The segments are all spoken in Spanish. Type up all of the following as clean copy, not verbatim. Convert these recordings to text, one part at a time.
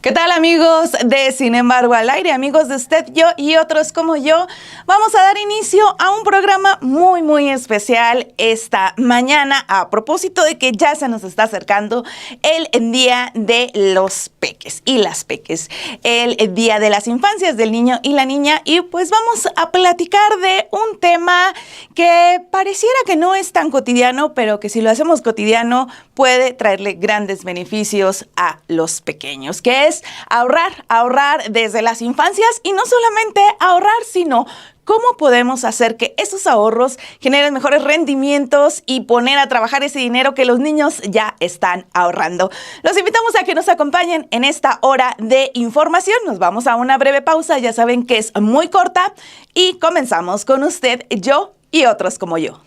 ¿Qué tal, amigos de Sin embargo al aire, amigos de usted, yo y otros como yo? Vamos a dar inicio a un programa muy especial esta mañana a propósito de que ya se nos está acercando el Día de los Peques y las Peques, el Día de las Infancias del Niño y la Niña, y pues vamos a platicar de un tema que pareciera que no es tan cotidiano, pero que si lo hacemos cotidiano puede traerle grandes beneficios a los pequeños, que es ahorrar desde las infancias, y no solamente ahorrar, sino cómo podemos hacer que esos ahorros generen mejores rendimientos y poner a trabajar ese dinero que los niños ya están ahorrando. Los invitamos a que nos acompañen en esta hora de información. Nos vamos a una breve pausa, ya saben que es muy corta, y comenzamos con usted, yo y otros como yo.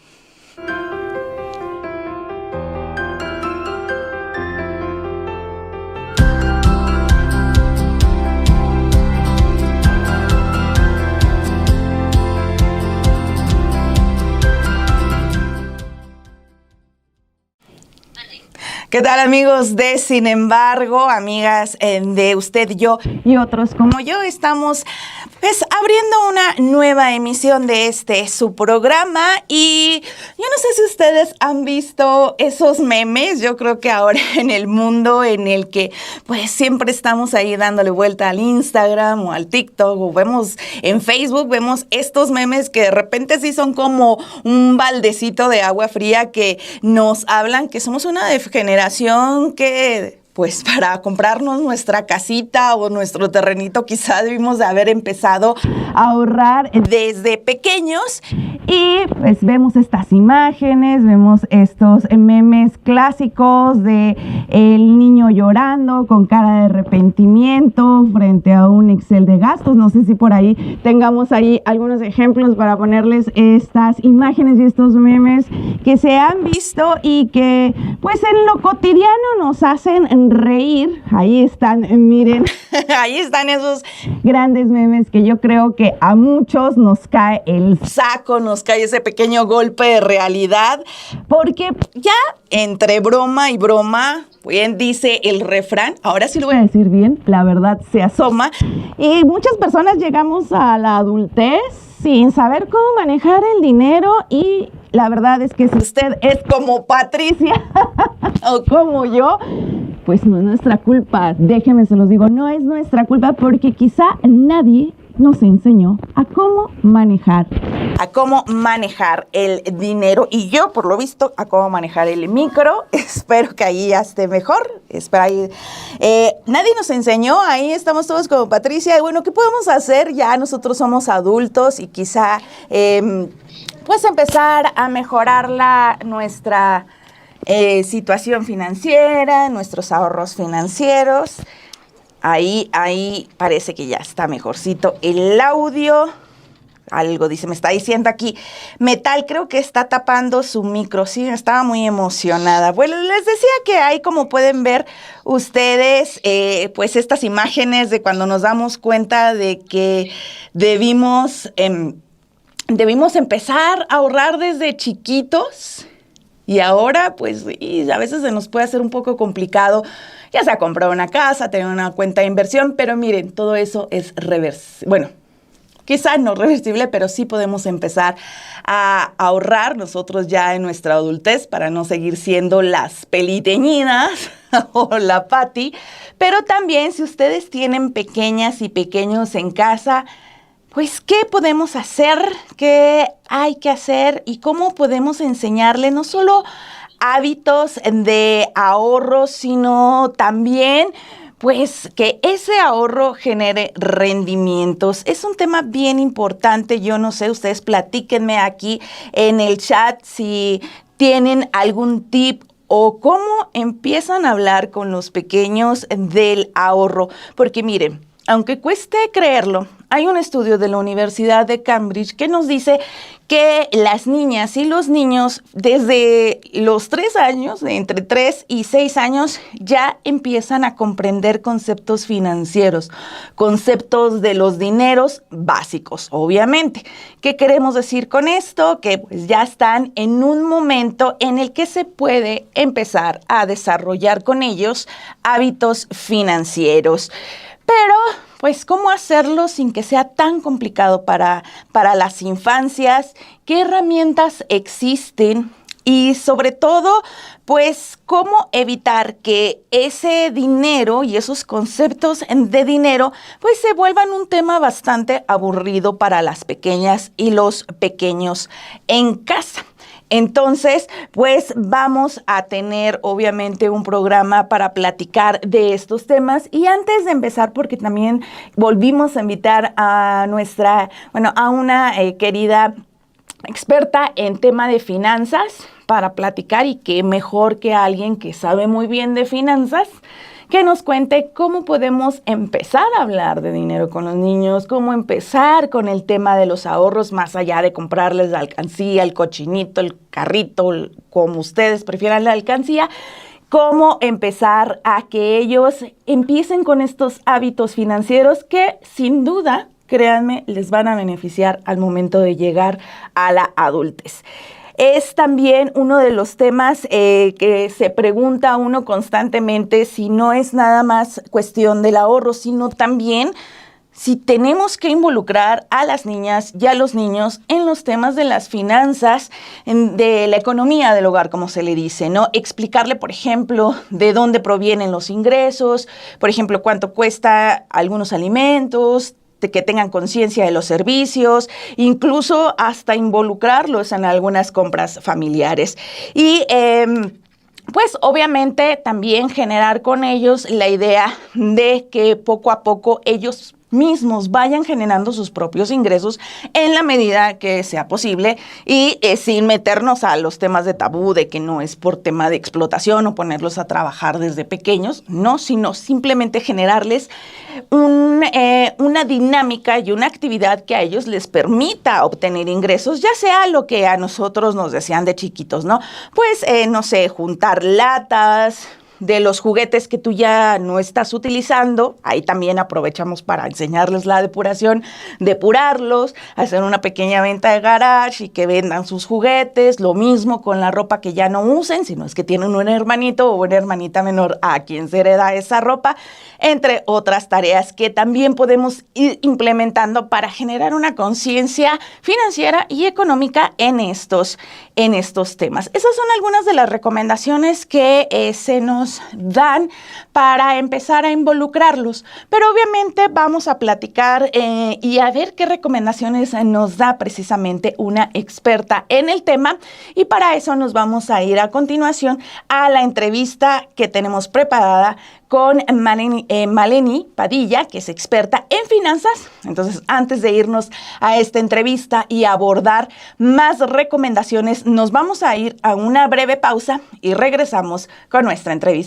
¿Qué tal, amigos de Sin embargo, amigas de usted, yo y otros como yo? Estamos pues abriendo una nueva emisión de su programa, y yo no sé si ustedes han visto esos memes. Yo creo que ahora en el mundo en el que pues siempre estamos ahí dándole vuelta al Instagram o al TikTok, o vemos en Facebook, vemos estos memes que de repente sí son como un baldecito de agua fría, que nos hablan que somos una generación que pues para comprarnos nuestra casita o nuestro terrenito quizá debimos de haber empezado a ahorrar desde pequeños. Y pues vemos estas imágenes, vemos estos memes clásicos de el niño llorando con cara de arrepentimiento frente a un Excel de gastos. No sé si por ahí tengamos ahí algunos ejemplos para ponerles estas imágenes y estos memes que se han visto y que pues en lo cotidiano nos hacen reír. Ahí están, miren, ahí están esos grandes memes que yo creo que a muchos nos cae el saco, nos cae ese pequeño golpe de realidad, porque ya entre broma y broma, bien dice el refrán, ahora sí lo voy a decir bien, la verdad se asoma, y muchas personas llegamos a la adultez sin saber cómo manejar el dinero. Y la verdad es que si usted es como Patricia o como yo, pues no es nuestra culpa. Déjenme se los digo, no es nuestra culpa, porque quizá nadie nos enseñó a cómo manejar el dinero, y yo por lo visto a cómo manejar el micro. Espero que ahí ya esté mejor. Espero ahí. Nadie nos enseñó, ahí estamos todos como Patricia. Y bueno, ¿qué podemos hacer? Ya nosotros somos adultos y quizá pues empezar a mejorar nuestra situación financiera, nuestros ahorros financieros. Ahí parece que ya está mejorcito el audio. Algo dice, me está diciendo aquí Metal, creo que está tapando su micro. Sí, estaba muy emocionada. Bueno, les decía que ahí, como pueden ver ustedes, pues estas imágenes de cuando nos damos cuenta de que debimos empezar a ahorrar desde chiquitos. Y ahora, pues, a veces se nos puede hacer un poco complicado, ya sea comprar una casa, tener una cuenta de inversión, pero miren, todo eso es reversible. Bueno, quizá no reversible, pero sí podemos empezar a ahorrar nosotros ya en nuestra adultez para no seguir siendo las peliteñidas o la Pati. Pero también, si ustedes tienen pequeñas y pequeños en casa, pues, ¿qué podemos hacer? ¿Qué hay que hacer? ¿Y cómo podemos enseñarle no solo hábitos de ahorro, sino también pues que ese ahorro genere rendimientos? Es un tema bien importante. Yo no sé, ustedes platíquenme aquí en el chat si tienen algún tip o cómo empiezan a hablar con los pequeños del ahorro. Porque miren, aunque cueste creerlo, hay un estudio de la Universidad de Cambridge que nos dice que las niñas y los niños desde los 3 años, entre 3 y 6 años, ya empiezan a comprender conceptos financieros, conceptos de los dineros básicos, obviamente. ¿Qué queremos decir con esto? Que pues ya están en un momento en el que se puede empezar a desarrollar con ellos hábitos financieros. Pero, pues, ¿cómo hacerlo sin que sea tan complicado para las infancias? ¿Qué herramientas existen? Y sobre todo, pues, ¿cómo evitar que ese dinero y esos conceptos de dinero, pues, se vuelvan un tema bastante aburrido para las pequeñas y los pequeños en casa? Entonces, pues vamos a tener obviamente un programa para platicar de estos temas. Y antes de empezar, porque también volvimos a invitar a una querida experta en tema de finanzas para platicar, y qué mejor que alguien que sabe muy bien de finanzas, que nos cuente cómo podemos empezar a hablar de dinero con los niños, cómo empezar con el tema de los ahorros, más allá de comprarles la alcancía, el cochinito, el carrito, como ustedes prefieran la alcancía, cómo empezar a que ellos empiecen con estos hábitos financieros que sin duda, créanme, les van a beneficiar al momento de llegar a la adultez. Es también uno de los temas que se pregunta uno constantemente, si no es nada más cuestión del ahorro, sino también si tenemos que involucrar a las niñas y a los niños en los temas de las finanzas, de la economía del hogar, como se le dice, ¿no? Explicarle, por ejemplo, de dónde provienen los ingresos, por ejemplo, cuánto cuesta algunos alimentos, de que tengan conciencia de los servicios, incluso hasta involucrarlos en algunas compras familiares. Y pues obviamente también generar con ellos la idea de que poco a poco ellos mismos vayan generando sus propios ingresos en la medida que sea posible, y sin meternos a los temas de tabú de que no es por tema de explotación o ponerlos a trabajar desde pequeños, no, sino simplemente generarles una dinámica y una actividad que a ellos les permita obtener ingresos, ya sea lo que a nosotros nos decían de chiquitos, ¿no? Pues, no sé, juntar latas de los juguetes que tú ya no estás utilizando. Ahí también aprovechamos para enseñarles la depuración, depurarlos, hacer una pequeña venta de garage y que vendan sus juguetes. Lo mismo con la ropa que ya no usen, si no es que tienen un hermanito o una hermanita menor a quien se hereda esa ropa, entre otras tareas que también podemos ir implementando para generar una conciencia financiera y económica en estos temas. Esas son algunas de las recomendaciones que se nos dan para empezar a involucrarlos, pero obviamente vamos a platicar y a ver qué recomendaciones nos da precisamente una experta en el tema, y para eso nos vamos a ir a continuación a la entrevista que tenemos preparada con Maleni Padilla, que es experta en finanzas. Entonces, antes de irnos a esta entrevista y abordar más recomendaciones, nos vamos a ir a una breve pausa y regresamos con nuestra entrevistada.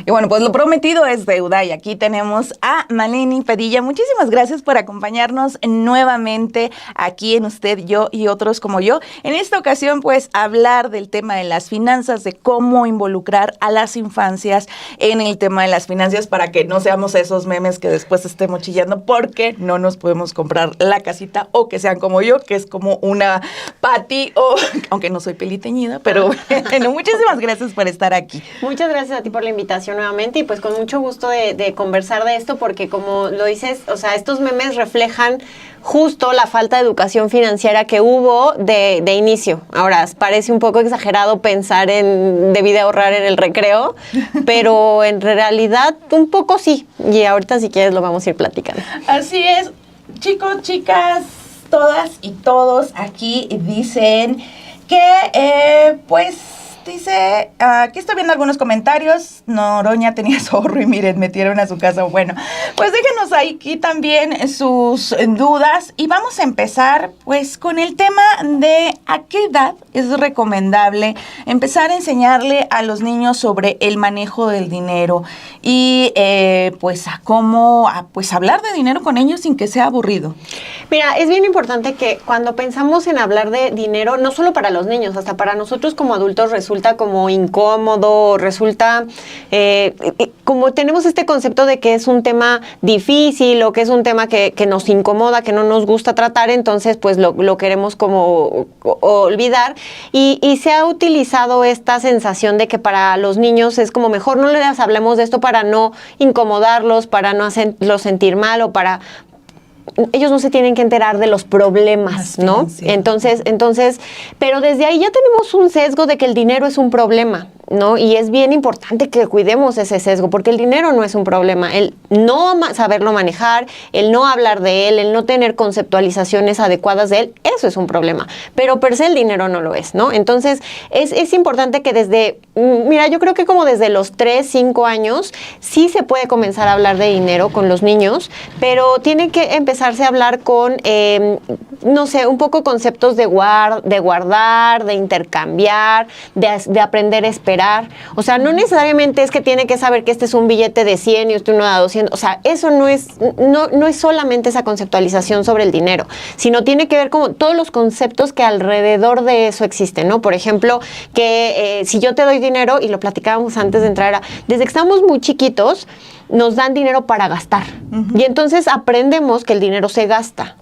Y bueno, pues lo prometido es deuda y aquí tenemos a Maleni Padilla. Muchísimas gracias por acompañarnos nuevamente aquí en Usted, Yo y Otros Como Yo. En esta ocasión, pues, hablar del tema de las finanzas, de cómo involucrar a las infancias en el tema de las finanzas para que no seamos esos memes que después estemos chillando porque no nos podemos comprar la casita o que sean como yo, que es como una Pati o, aunque no soy peliteñida, pero bueno, muchísimas gracias por estar aquí. Muchas gracias a ti por la invitación nuevamente y pues con mucho gusto de conversar de esto porque como lo dices, o sea, estos memes reflejan justo la falta de educación financiera que hubo de inicio. Ahora, parece un poco exagerado pensar en debí de ahorrar en el recreo, pero en realidad un poco sí. Y ahorita si quieres lo vamos a ir platicando. Así es, chicos, chicas, todas y todos aquí dicen que pues... Dice, aquí estoy viendo algunos comentarios. Noroña tenía su ahorro y miren, metieron a su casa. Bueno, pues déjenos aquí también sus dudas y vamos a empezar pues con el tema de a qué edad es recomendable empezar a enseñarle a los niños sobre el manejo del dinero y pues a cómo pues hablar de dinero con ellos sin que sea aburrido. Mira, es bien importante que cuando pensamos en hablar de dinero, no solo para los niños, hasta para nosotros como adultos resulta como incómodo, resulta como tenemos este concepto de que es un tema difícil o que es un tema que nos incomoda, que no nos gusta tratar, entonces pues lo queremos como olvidar y se ha utilizado esta sensación de que para los niños es como mejor no les hablemos de esto para no incomodarlos, para no hacerlos sentir mal o para... Ellos no se tienen que enterar de los problemas, ¿no? Sí. Entonces, pero desde ahí ya tenemos un sesgo de que el dinero es un problema, ¿no? Y es bien importante que cuidemos ese sesgo, porque el dinero no es un problema. El no saberlo manejar, el no hablar de él, el no tener conceptualizaciones adecuadas de él, eso es un problema. Pero per se el dinero no lo es, ¿no? Entonces, es importante que desde, mira, yo creo que como desde los 3, 5 años, sí se puede comenzar a hablar de dinero con los niños, pero tiene que empezarse a hablar con, no sé, un poco conceptos de guardar, de intercambiar, de aprender a esperar. O sea, no necesariamente es que tiene que saber que este es un billete de 100 y este uno de 200. O sea, eso no es solamente esa conceptualización sobre el dinero, sino tiene que ver con todos los conceptos que alrededor de eso existen, ¿no? Por ejemplo, que si yo te doy dinero, y lo platicábamos antes de entrar, desde que estamos muy chiquitos, nos dan dinero para gastar. Y entonces aprendemos que el dinero se gasta.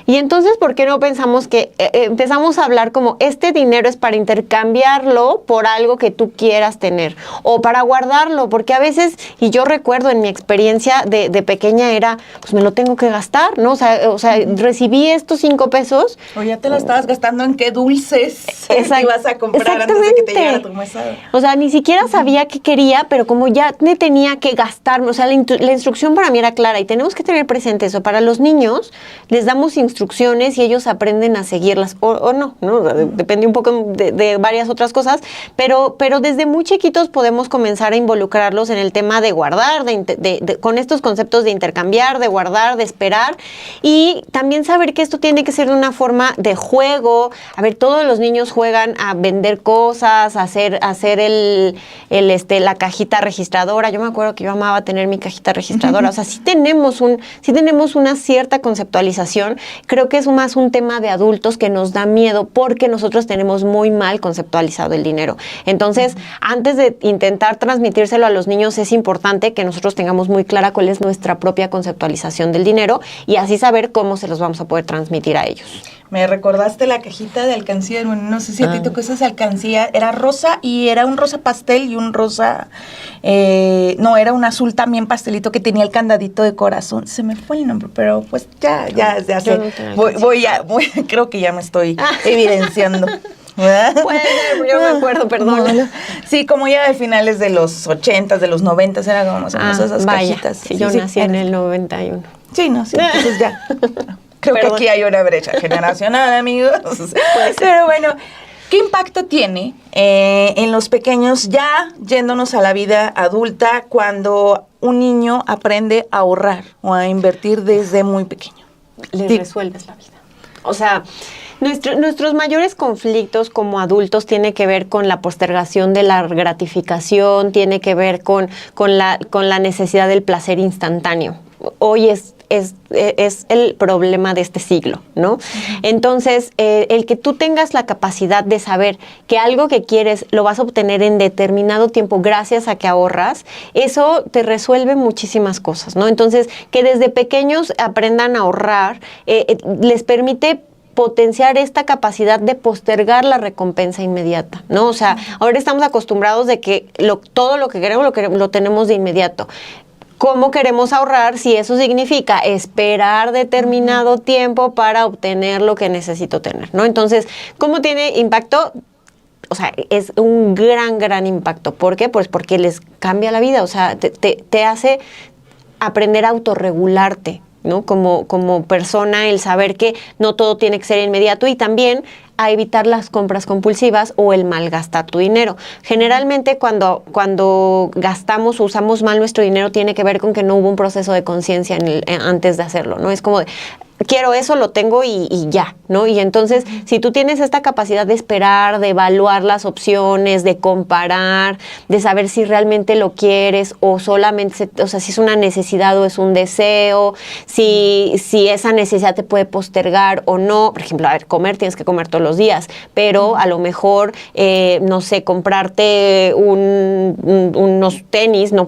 Y entonces, ¿por qué no pensamos que empezamos a hablar como este dinero es para intercambiarlo por algo que tú quieras tener o para guardarlo? Porque a veces, y yo recuerdo en mi experiencia de pequeña era, pues me lo tengo que gastar, ¿no? O sea, recibí estos 5 pesos. O ya te lo estabas gastando en qué dulces ibas a comprar antes de que te llegara tu mesada. O sea, ni siquiera sabía qué quería, pero como ya me tenía que gastarme, o sea, la instrucción para mí era clara y tenemos que tener presente eso. Para los niños les damos instrucciones y ellos aprenden a seguirlas o no, ¿no? Depende un poco de varias otras cosas, pero desde muy chiquitos podemos comenzar a involucrarlos en el tema de guardar, con estos conceptos de intercambiar, de guardar, de esperar y también saber que esto tiene que ser de una forma de juego. A ver, todos los niños juegan a vender cosas, a hacer la cajita registradora. Yo me acuerdo que yo amaba tener mi cajita registradora. O sea, sí tenemos una cierta conceptualización. Creo que es más un tema de adultos que nos da miedo porque nosotros tenemos muy mal conceptualizado el dinero. Entonces, antes de intentar transmitírselo a los niños, es importante que nosotros tengamos muy clara cuál es nuestra propia conceptualización del dinero y así saber cómo se los vamos a poder transmitir a ellos. Me recordaste la cajita de alcancía, no sé si a ti tocó esas alcancía, era rosa y era un rosa pastel y un rosa, no, era un azul también pastelito que tenía el candadito de corazón, se me fue el nombre, pero pues ya sé, creo que ya me estoy evidenciando. Bueno, yo me acuerdo, perdón. Sí, como ya de finales de los 80s, de los 90s, era como más o menos esas cajitas. Sí, yo nací en el 91. Sí, no, sí, entonces ya. Creo que aquí hay una brecha generacional, amigos. Pero bueno, ¿qué impacto tiene en los pequeños ya yéndonos a la vida adulta cuando un niño aprende a ahorrar o a invertir desde muy pequeño? Les resuelves la vida. O sea, Nuestros mayores conflictos como adultos tiene que ver con la postergación de la gratificación, tiene que ver con la necesidad del placer instantáneo. Hoy es el problema de este siglo, ¿no? Entonces, el que tú tengas la capacidad de saber que algo que quieres lo vas a obtener en determinado tiempo gracias a que ahorras, eso te resuelve muchísimas cosas, ¿no? Entonces, que desde pequeños aprendan a ahorrar, les permite potenciar esta capacidad de postergar la recompensa inmediata, ¿no? O sea, ahora estamos acostumbrados de que todo lo que queremos lo tenemos de inmediato. ¿Cómo queremos ahorrar si eso significa esperar determinado tiempo para obtener lo que necesito tener, ¿no? Entonces, ¿cómo tiene impacto? O sea, es un gran impacto. ¿Por qué? Pues porque les cambia la vida, o sea, te hace aprender a autorregularte, ¿no? Como persona, el saber que no todo tiene que ser inmediato y también a evitar las compras compulsivas o el malgastar tu dinero. Generalmente cuando gastamos o usamos mal nuestro dinero tiene que ver con que no hubo un proceso de conciencia antes de hacerlo, ¿no? Es como de, quiero eso, lo tengo y ya, ¿no? Y entonces, si tú tienes esta capacidad de esperar, de evaluar las opciones, de comparar, de saber si realmente lo quieres o solamente, o sea, si es una necesidad o es un deseo, si esa necesidad te puede postergar o no. Por ejemplo, a ver, comer, tienes que comer todos los días, pero a lo mejor, no sé, comprarte unos tenis no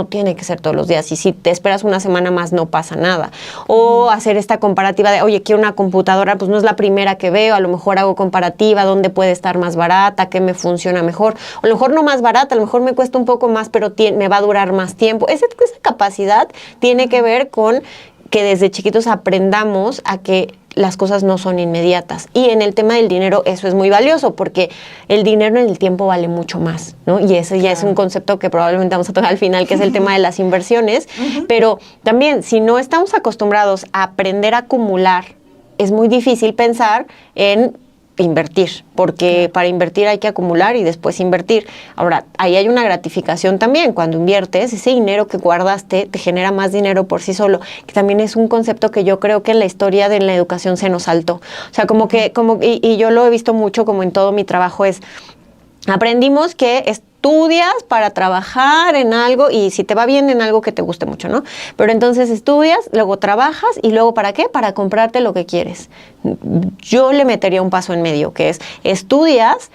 tiene que ser todos los días. Y si te esperas una semana más, no pasa nada. O hacer esta comparativa de, oye, quiero una computadora, pues no es la primera que veo, a lo mejor hago comparativa, dónde puede estar más barata, qué me funciona mejor, o a lo mejor no más barata, a lo mejor me cuesta un poco más, pero me va a durar más tiempo. Esa capacidad tiene que ver con que desde chiquitos aprendamos a que las cosas no son inmediatas. Y en el tema del dinero eso es muy valioso porque el dinero en el tiempo vale mucho más, ¿no? Y eso ya es un concepto que probablemente vamos a tocar al final, que es el tema de las inversiones. Pero también, si no estamos acostumbrados a aprender a acumular, es muy difícil pensar en invertir, porque para invertir hay que acumular y después invertir. Ahora, ahí hay una gratificación también. Cuando inviertes, ese dinero que guardaste te genera más dinero por sí solo, que también es un concepto que yo creo que en la historia de la educación se nos saltó. O sea, y yo lo he visto mucho como en todo mi trabajo, aprendimos que estudias para trabajar en algo y si te va bien en algo que te guste mucho, ¿no? Pero entonces estudias, luego trabajas y luego ¿para qué? Para comprarte lo que quieres. Yo le metería un paso en medio, que es estudias,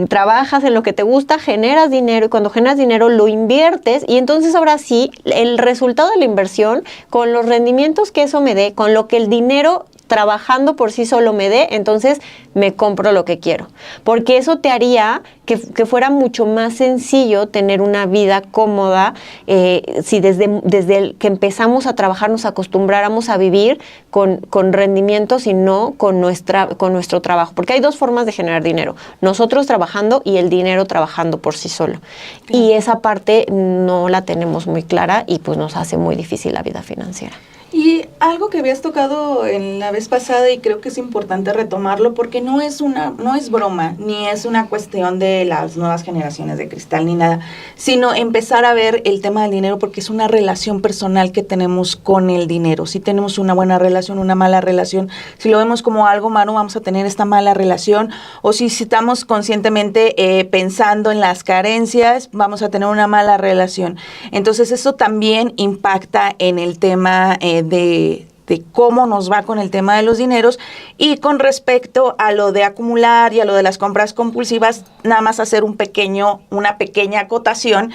trabajas en lo que te gusta, generas dinero y cuando generas dinero lo inviertes y entonces ahora sí, el resultado de la inversión, con los rendimientos que eso me dé, con lo que el dinero trabajando por sí solo me dé, entonces me compro lo que quiero. Porque eso te haría que fuera mucho más sencillo tener una vida cómoda si desde el que empezamos a trabajar nos acostumbráramos a vivir con rendimientos y no con nuestro trabajo. Porque hay dos formas de generar dinero. Nosotros trabajando y el dinero trabajando por sí solo. Claro. Y esa parte no la tenemos muy clara y pues nos hace muy difícil la vida financiera. Y algo que habías tocado en la vez pasada y creo que es importante retomarlo porque no es broma, ni es una cuestión de las nuevas generaciones de cristal ni nada, sino empezar a ver el tema del dinero porque es una relación personal que tenemos con el dinero. Si tenemos una buena relación, una mala relación, si lo vemos como algo malo, vamos a tener esta mala relación, o si estamos conscientemente pensando en las carencias, vamos a tener una mala relación. Entonces eso también impacta en el tema de cómo nos va con el tema de los dineros. Y con respecto a lo de acumular y a lo de las compras compulsivas, nada más hacer una pequeña acotación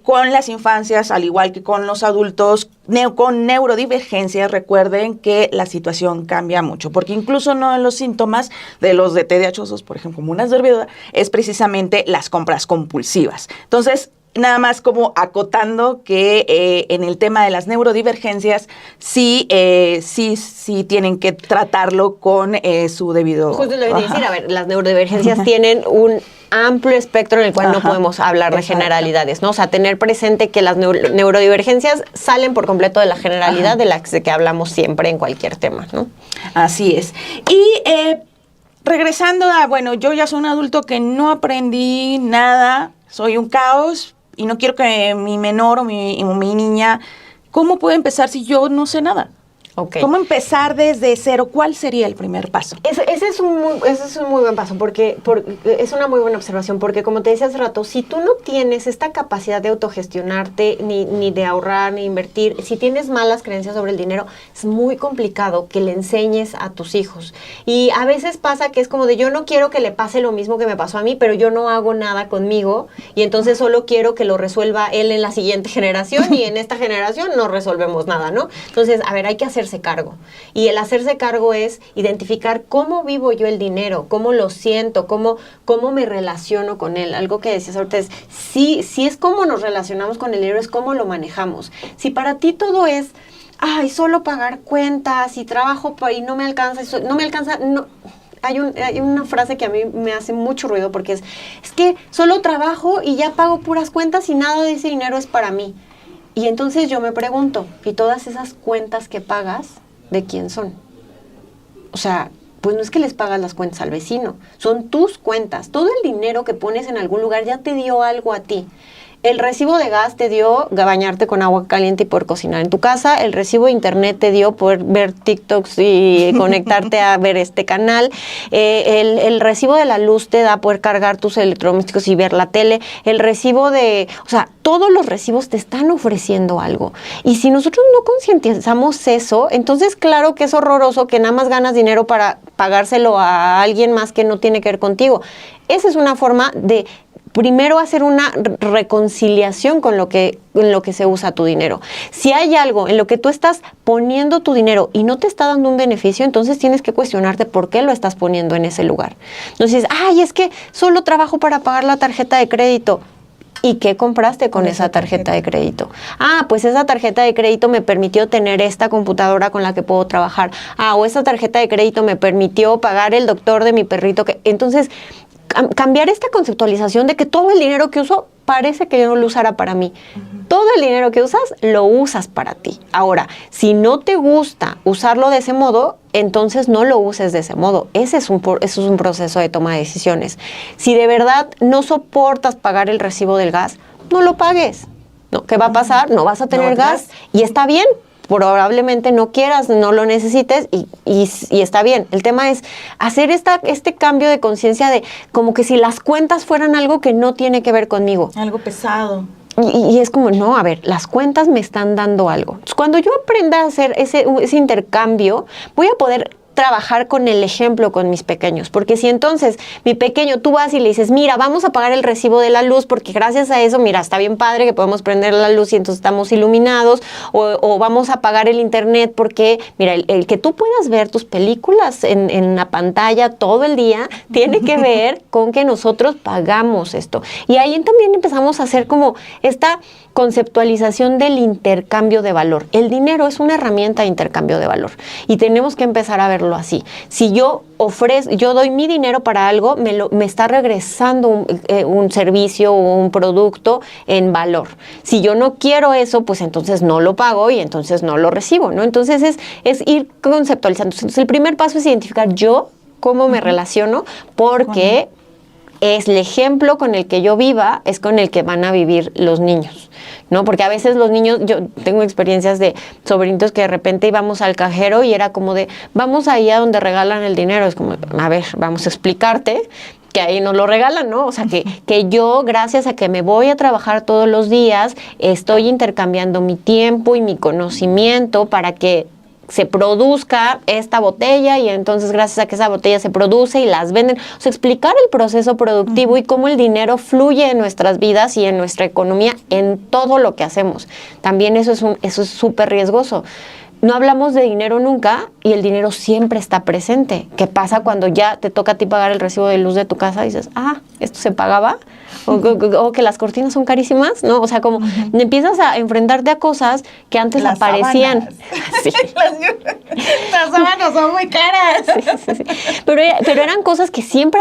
con las infancias, al igual que con los adultos con neurodivergencias. Recuerden que la situación cambia mucho, porque incluso no en los síntomas de los de TDAHosos, por ejemplo, como una sorbedora, es precisamente las compras compulsivas. Entonces, nada más como acotando que en el tema de las neurodivergencias sí tienen que tratarlo con su debido... Justo lo que decir, a ver, las neurodivergencias tienen un amplio espectro en el cual no podemos hablar de generalidades, ¿no? O sea, tener presente que las neurodivergencias salen por completo de la generalidad de la que hablamos siempre en cualquier tema, ¿no? Así es. Y regresando bueno, yo ya soy un adulto que no aprendí nada, soy un caos, y no quiero que mi menor o mi niña, ¿cómo puede empezar si yo no sé nada? Ok. ¿Cómo empezar desde cero? ¿Cuál sería el primer paso? Ese es un muy buen paso, porque es una muy buena observación, porque como te decía hace rato, si tú no tienes esta capacidad de autogestionarte, ni de ahorrar, ni invertir, si tienes malas creencias sobre el dinero, es muy complicado que le enseñes a tus hijos. Y a veces pasa que es como de yo no quiero que le pase lo mismo que me pasó a mí, pero yo no hago nada conmigo, y entonces solo quiero que lo resuelva él en la siguiente generación, y en esta generación no resolvemos nada, ¿no? Entonces, a ver, hay que hacerse cargo. Y el hacerse cargo es identificar cómo vivo yo el dinero, cómo lo siento, cómo me relaciono con él. Algo que decías ahorita es, si es cómo nos relacionamos con el dinero, es cómo lo manejamos. Si para ti todo es, ay, solo pagar cuentas y trabajo y no me alcanza, no. Hay una frase que a mí me hace mucho ruido porque es que solo trabajo y ya pago puras cuentas y nada de ese dinero es para mí. Y entonces yo me pregunto, ¿y todas esas cuentas que pagas, de quién son? O sea, pues no es que les pagas las cuentas al vecino, son tus cuentas. Todo el dinero que pones en algún lugar ya te dio algo a ti. El recibo de gas te dio bañarte con agua caliente y poder cocinar en tu casa. El recibo de internet te dio poder ver TikToks y conectarte a ver este canal. El recibo de la luz te da poder cargar tus electrodomésticos y ver la tele. El recibo o sea, todos los recibos te están ofreciendo algo. Y si nosotros no concientizamos eso, entonces claro que es horroroso que nada más ganas dinero para pagárselo a alguien más que no tiene que ver contigo. Esa es una forma de primero hacer una reconciliación con en lo que se usa tu dinero. Si hay algo en lo que tú estás poniendo tu dinero y no te está dando un beneficio, entonces tienes que cuestionarte por qué lo estás poniendo en ese lugar. Entonces, ay, es que solo trabajo para pagar la tarjeta de crédito. ¿Y qué compraste con esa tarjeta de crédito? Ah, pues esa tarjeta de crédito me permitió tener esta computadora con la que puedo trabajar. Ah, o esa tarjeta de crédito me permitió pagar el doctor de mi perrito. Entonces, cambiar esta conceptualización de que todo el dinero que uso parece que yo no lo usara para mí. Todo el dinero que usas, lo usas para ti. Ahora, si no te gusta usarlo de ese modo, entonces no lo uses de ese modo. Eso es un proceso de toma de decisiones. Si de verdad no soportas pagar el recibo del gas, no lo pagues. ¿No? ¿Qué va a pasar? No vas a tener gas. Y está bien. Probablemente no quieras, no lo necesites y está bien. El tema es hacer este cambio de conciencia de como que si las cuentas fueran algo que no tiene que ver conmigo. Algo pesado. Y es como, no, a ver, las cuentas me están dando algo. Entonces, cuando yo aprenda a hacer ese intercambio, voy a poder trabajar con el ejemplo con mis pequeños, porque si entonces mi pequeño tú vas y le dices, mira, vamos a pagar el recibo de la luz porque gracias a eso, mira, está bien padre que podemos prender la luz y entonces estamos iluminados, o vamos a pagar el internet porque, mira, el que tú puedas ver tus películas en la pantalla todo el día tiene que ver con que nosotros pagamos esto. Y ahí también empezamos a hacer como esta conceptualización del intercambio de valor. El dinero es una herramienta de intercambio de valor y tenemos que empezar a verlo así. Si yo doy mi dinero para algo, me está regresando un servicio o un producto en valor. Si yo no quiero eso, pues entonces no lo pago y entonces no lo recibo, ¿no? Entonces es ir conceptualizando. Entonces el primer paso es identificar yo cómo me relaciono, porque es el ejemplo con el que yo viva, es con el que van a vivir los niños, ¿no? Porque a veces los niños, yo tengo experiencias de sobrinitos que de repente íbamos al cajero y era como de, vamos ahí a donde regalan el dinero. Es como, a ver, vamos a explicarte que ahí nos lo regalan, ¿no? O sea, que yo, gracias a que me voy a trabajar todos los días, estoy intercambiando mi tiempo y mi conocimiento para que se produzca esta botella y entonces gracias a que esa botella se produce y las venden. O sea, explicar el proceso productivo y cómo el dinero fluye en nuestras vidas y en nuestra economía en todo lo que hacemos. También eso es súper riesgoso. No hablamos de dinero nunca y el dinero siempre está presente. ¿Qué pasa cuando ya te toca a ti pagar el recibo de luz de tu casa y dices, esto se pagaba? O que las cortinas son carísimas, ¿no? O sea, como empiezas a enfrentarte a cosas que antes las aparecían. Sí. Las sábanas son muy caras. Sí. Pero eran cosas que siempre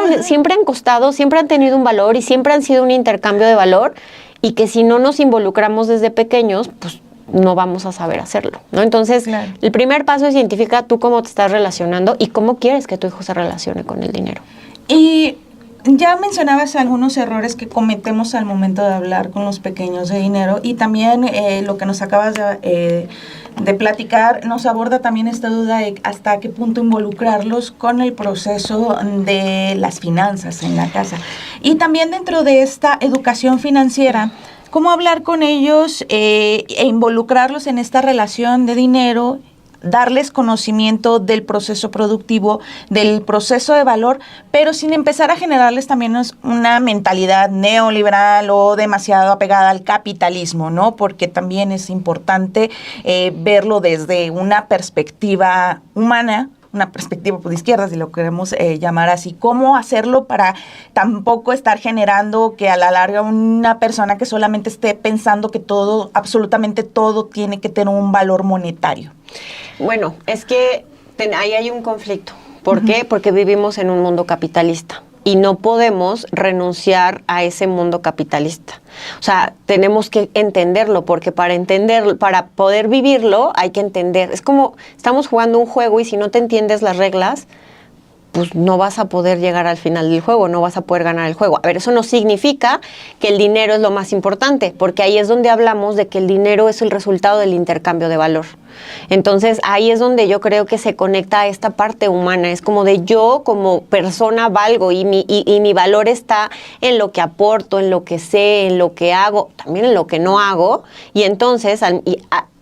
han costado, siempre han tenido un valor y siempre han sido un intercambio de valor, y que si no nos involucramos desde pequeños, pues no vamos a saber hacerlo, ¿no? Entonces, claro, el primer paso es identificar tú cómo te estás relacionando y cómo quieres que tu hijo se relacione con el dinero. Y Ya mencionabas algunos errores que cometemos al momento de hablar con los pequeños de dinero y también lo que nos acabas de platicar nos aborda también esta duda de hasta qué punto involucrarlos con el proceso de las finanzas en la casa. Y también dentro de esta educación financiera, cómo hablar con ellos e involucrarlos en esta relación de dinero, darles conocimiento del proceso productivo, del proceso de valor, pero sin empezar a generarles también una mentalidad neoliberal o demasiado apegada al capitalismo, ¿no? Porque también es importante verlo desde una perspectiva humana, una perspectiva de izquierda, si lo queremos llamar así. ¿Cómo hacerlo para tampoco estar generando que a la larga una persona que solamente esté pensando que todo, absolutamente todo, tiene que tener un valor monetario? Bueno, es que ahí hay un conflicto. ¿Por qué? Porque vivimos en un mundo capitalista y no podemos renunciar a ese mundo capitalista. O sea, tenemos que entenderlo, porque para poder vivirlo hay que entender. Es como estamos jugando un juego y si no te entiendes las reglas, pues no vas a poder llegar al final del juego, no vas a poder ganar el juego. A ver, eso no significa que el dinero es lo más importante, porque ahí es donde hablamos de que el dinero es el resultado del intercambio de valor. Entonces, ahí es donde yo creo que se conecta a esta parte humana. Es como de yo como persona valgo y mi valor está en lo que aporto, en lo que sé, en lo que hago, también en lo que no hago. Y entonces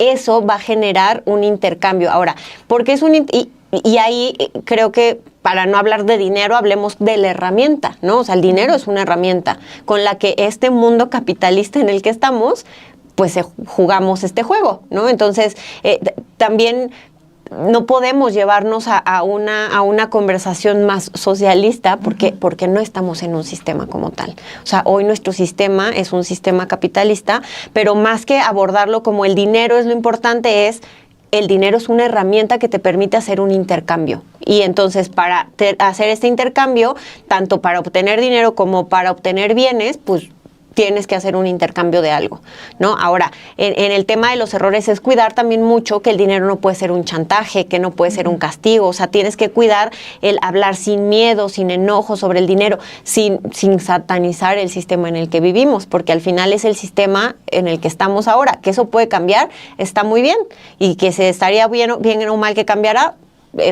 eso va a generar un intercambio. Ahora, porque es y ahí creo que para no hablar de dinero, hablemos de la herramienta, ¿no? O sea, el dinero es una herramienta con la que este mundo capitalista en el que estamos, pues jugamos este juego, ¿no? Entonces, también no podemos llevarnos a una conversación más socialista porque no estamos en un sistema como tal. O sea, hoy nuestro sistema es un sistema capitalista, pero más que abordarlo como el dinero es lo importante, el dinero es una herramienta que te permite hacer un intercambio. Y entonces para hacer este intercambio, tanto para obtener dinero como para obtener bienes, pues tienes que hacer un intercambio de algo, ¿no? Ahora, en el tema de los errores es cuidar también mucho que el dinero no puede ser un chantaje, que no puede ser un castigo. O sea, tienes que cuidar el hablar sin miedo, sin enojo sobre el dinero, sin satanizar el sistema en el que vivimos, porque al final es el sistema en el que estamos ahora. Que eso puede cambiar, está muy bien, y que se estaría bien o mal que cambiara,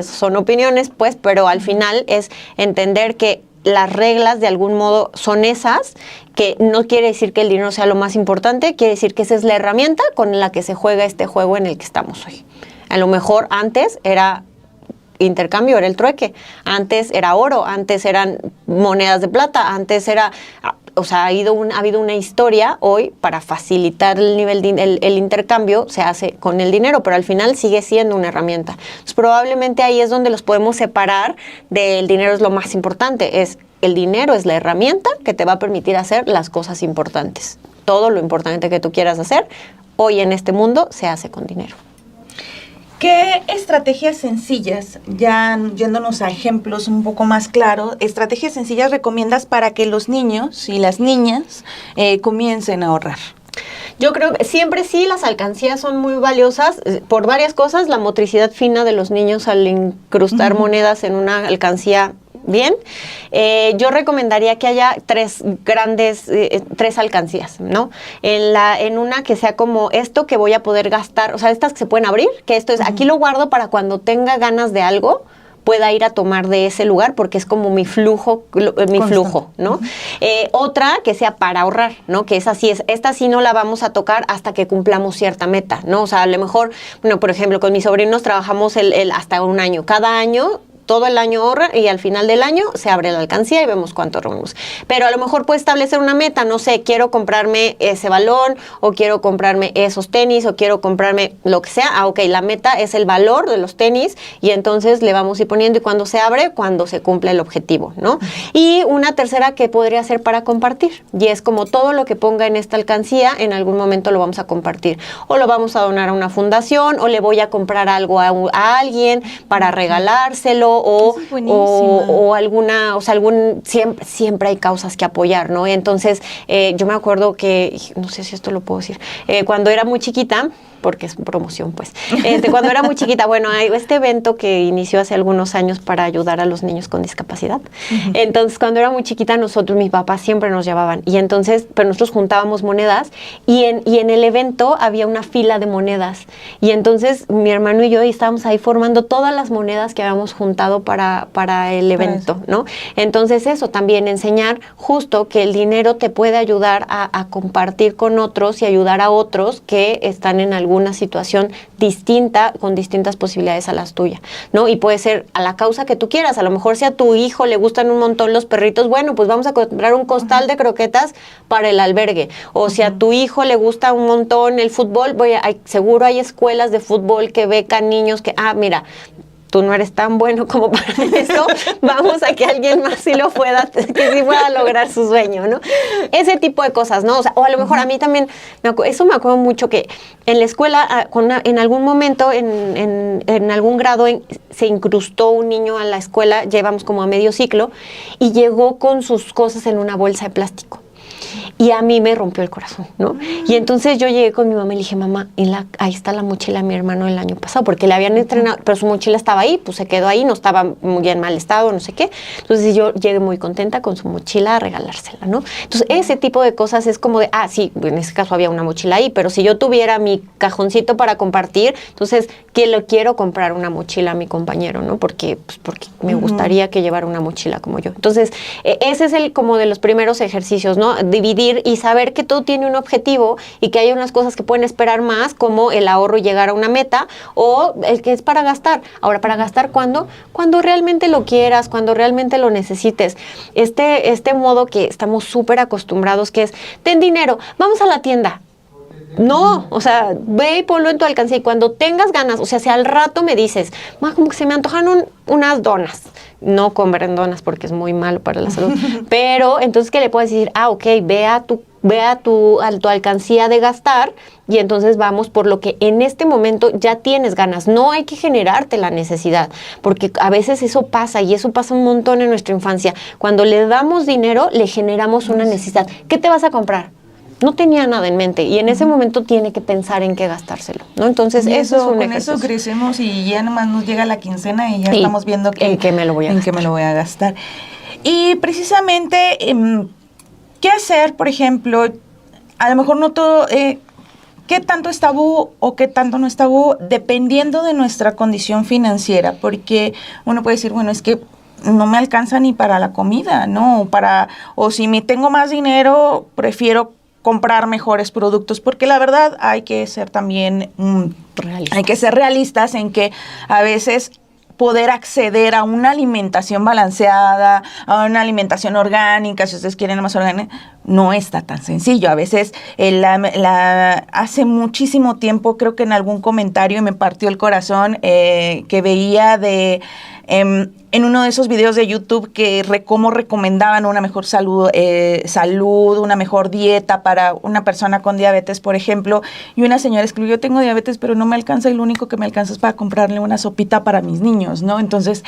son opiniones, pues, pero al final es entender que las reglas de algún modo son esas, que no quiere decir que el dinero sea lo más importante, quiere decir que esa es la herramienta con la que se juega este juego en el que estamos hoy. A lo mejor antes era intercambio, era el trueque, antes era oro, antes eran monedas de plata, antes era... O sea, ha habido una historia hoy para facilitar el intercambio, se hace con el dinero, pero al final sigue siendo una herramienta. Entonces, probablemente ahí es donde los podemos separar del dinero es lo más importante. El dinero es la herramienta que te va a permitir hacer las cosas importantes. Todo lo importante que tú quieras hacer, hoy en este mundo se hace con dinero. ¿Qué estrategias sencillas, ya yéndonos a ejemplos un poco más claros, estrategias sencillas recomiendas para que los niños y las niñas comiencen a ahorrar? Yo creo que siempre sí, las alcancías son muy valiosas por varias cosas. La motricidad fina de los niños al incrustar monedas en una alcancía. Bien, yo recomendaría que haya tres alcancías, ¿no? En una que sea como esto que voy a poder gastar, o sea, estas que se pueden abrir, que esto es, aquí lo guardo para cuando tenga ganas de algo, pueda ir a tomar de ese lugar porque es como mi flujo, ¿no? Otra que sea para ahorrar, ¿no? Que esta sí no la vamos a tocar hasta que cumplamos cierta meta, ¿no? O sea, a lo mejor, bueno, por ejemplo, con mis sobrinos trabajamos hasta un año. Cada año todo el año ahorra y al final del año se abre la alcancía y vemos cuánto ahorramos. Pero a lo mejor puedes establecer una meta, no sé, quiero comprarme ese balón o quiero comprarme esos tenis o quiero comprarme lo que sea. Ok, la meta es el valor de los tenis y entonces le vamos a ir poniendo y cuando se abre, cuando se cumple el objetivo, ¿no? Y una tercera que podría ser para compartir y es como todo lo que ponga en esta alcancía en algún momento lo vamos a compartir o lo vamos a donar a una fundación o le voy a comprar algo a alguien para regalárselo o alguna, o sea, siempre hay causas que apoyar, ¿no? Entonces, yo me acuerdo que, no sé si esto lo puedo decir, cuando era muy chiquita, porque es promoción, pues. Cuando era muy chiquita, bueno, hay este evento que inició hace algunos años para ayudar a los niños con discapacidad. Entonces, cuando era muy chiquita, mis papás siempre nos llevaban. Y entonces, pero nosotros juntábamos monedas y en el evento había una fila de monedas. Y entonces, mi hermano y yo estábamos ahí formando todas las monedas que habíamos juntado para el evento, ¿no? Entonces, eso también, enseñar justo que el dinero te puede ayudar a compartir con otros y ayudar a otros que están en alguna situación distinta, con distintas posibilidades a las tuyas, ¿no? Y puede ser a la causa que tú quieras. A lo mejor si a tu hijo le gustan un montón los perritos, bueno, pues vamos a comprar un costal de croquetas para el albergue. O si a tu hijo le gusta un montón el fútbol, seguro hay escuelas de fútbol que becan niños que, mira, tú no eres tan bueno como para eso, vamos a que alguien más sí lo pueda, que sí pueda lograr su sueño, ¿no? Ese tipo de cosas, ¿no? O a lo mejor a mí también, eso me acuerdo mucho que en la escuela, en algún momento, en algún grado, se incrustó un niño a la escuela, llevamos como a medio ciclo, y llegó con sus cosas en una bolsa de plástico. Y a mí me rompió el corazón, ¿no? Y entonces yo llegué con mi mamá y le dije, mamá, ahí está la mochila de mi hermano el año pasado, porque le habían entrenado, pero su mochila estaba ahí, pues se quedó ahí, no estaba muy en mal estado, no sé qué. Entonces yo llegué muy contenta con su mochila a regalársela, ¿no? Entonces ese tipo de cosas es como de, sí, en ese caso había una mochila ahí, pero si yo tuviera mi cajoncito para compartir, entonces, ¿qué le quiero comprar una mochila a mi compañero, ¿no? Porque me gustaría que llevara una mochila como yo. Entonces, ese es como de los primeros ejercicios, ¿no? Dividir y saber que todo tiene un objetivo y que hay unas cosas que pueden esperar más, como el ahorro y llegar a una meta, o el que es para gastar. Ahora, ¿para gastar cuándo? Cuando realmente lo quieras, cuando realmente lo necesites. Este modo que estamos súper acostumbrados, que es, ten dinero, vamos a la tienda. No, o sea, ve y ponlo en tu alcance y cuando tengas ganas, o sea, si al rato me dices, como que se me antojan unas donas, no comer donas porque es muy malo para la salud, pero entonces que le puedes decir, ok, ve a tu alcancía de gastar y entonces vamos por lo que en este momento ya tienes ganas. No hay que generarte la necesidad, porque a veces eso pasa y eso pasa un montón en nuestra infancia. Cuando le damos dinero, le generamos una necesidad. ¿Qué te vas a comprar? No tenía nada en mente y en ese momento tiene que pensar en qué gastárselo, ¿no? Entonces eso es un ejercicio. Con eso crecemos y ya nomás nos llega la quincena y ya estamos viendo en qué me lo voy a gastar. Y precisamente, ¿qué hacer, por ejemplo? A lo mejor no todo, ¿qué tanto es tabú o qué tanto no es tabú? Dependiendo de nuestra condición financiera, porque uno puede decir, bueno, es que no me alcanza ni para la comida, ¿no? O si tengo más dinero, prefiero comprar mejores productos, porque la verdad hay que ser también realistas en que a veces poder acceder a una alimentación balanceada, a una alimentación orgánica, si ustedes quieren más orgánica, no está tan sencillo. A veces, hace muchísimo tiempo, creo que en algún comentario me partió el corazón, que veía en uno de esos videos de YouTube cómo recomendaban una mejor salud, una mejor dieta para una persona con diabetes, por ejemplo, y una señora escribió, yo tengo diabetes, pero no me alcanza, y lo único que me alcanza es para comprarle una sopita para mis niños, ¿no? Entonces,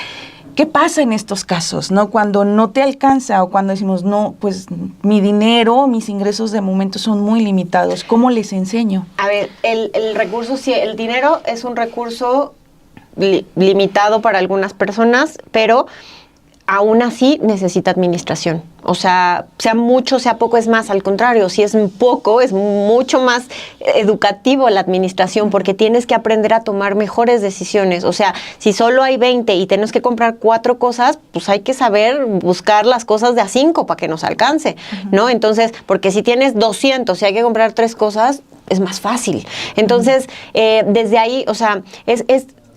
¿qué pasa en estos casos, no? Cuando no te alcanza o cuando decimos, no, pues mi dinero, mis ingresos de momento son muy limitados, ¿cómo les enseño? A ver, el recurso, sí, el dinero es un recurso limitado para algunas personas, pero aún así necesita administración. O sea mucho, sea poco, es más, al contrario, si es poco, es mucho más educativo la administración, porque tienes que aprender a tomar mejores decisiones. O sea, si solo hay 20 y tenemos que comprar 4 cosas, pues hay que saber buscar las cosas de a 5 para que nos alcance, ¿no? Entonces, porque si tienes 200 y hay que comprar 3 cosas, es más fácil. Entonces, desde ahí, o sea, es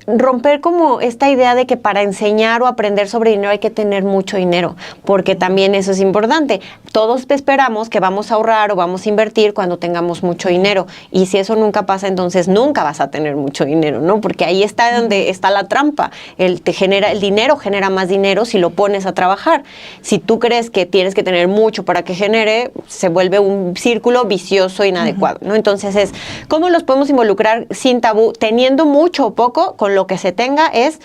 romper como esta idea de que para enseñar o aprender sobre dinero hay que tener mucho dinero, porque también eso es importante. Todos esperamos que vamos a ahorrar o vamos a invertir cuando tengamos mucho dinero, y si eso nunca pasa, entonces nunca vas a tener mucho dinero, ¿no? Porque ahí está donde está la trampa. El dinero genera más dinero si lo pones a trabajar. Si tú crees que tienes que tener mucho para que genere, se vuelve un círculo vicioso inadecuado, ¿no? Entonces ¿cómo los podemos involucrar sin tabú? Teniendo mucho o poco, con lo que se tenga, es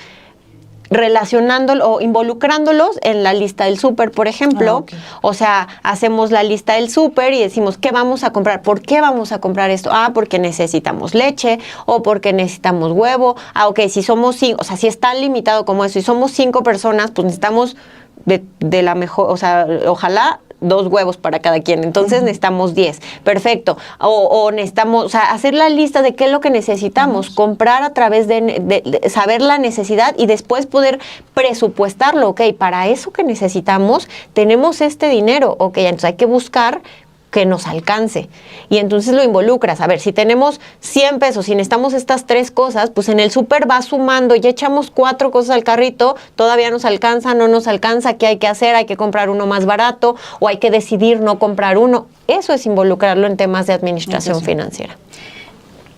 relacionándolo o involucrándolos en la lista del súper, por ejemplo. Okay. O sea, hacemos la lista del súper y decimos, ¿qué vamos a comprar? ¿Por qué vamos a comprar esto? Porque necesitamos leche o porque necesitamos huevo. Ok, si somos 5, o sea, si es tan limitado como eso, si somos 5 personas, pues necesitamos de la mejor, o sea, ojalá 2 huevos para cada quien, entonces necesitamos 10, perfecto, o necesitamos, o sea, hacer la lista de qué es lo que necesitamos, comprar a través de saber la necesidad y después poder presupuestarlo, ok, para eso que necesitamos, tenemos este dinero, ok, entonces hay que buscar que nos alcance. Y entonces lo involucras. A ver, si tenemos 100 pesos y necesitamos estas 3 cosas, pues en el súper va sumando, ya echamos 4 cosas al carrito, todavía nos alcanza, no nos alcanza, ¿qué hay que hacer? Hay que comprar uno más barato o hay que decidir no comprar uno. Eso es involucrarlo en temas de administración financiera.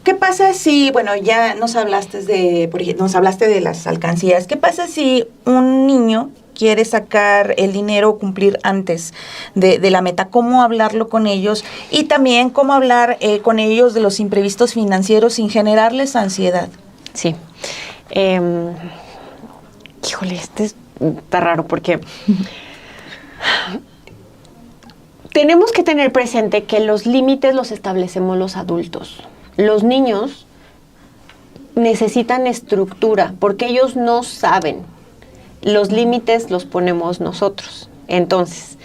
¿Qué pasa si, bueno, ya nos hablaste de las alcancías, ¿qué pasa si un niño quiere sacar el dinero o cumplir antes de la meta? ¿Cómo hablarlo con ellos? Y también cómo hablar con ellos de los imprevistos financieros sin generarles ansiedad. Sí. Híjole, está raro porque tenemos que tener presente que los límites los establecemos los adultos. Los niños necesitan estructura porque ellos no saben. Los límites los ponemos nosotros. Entonces,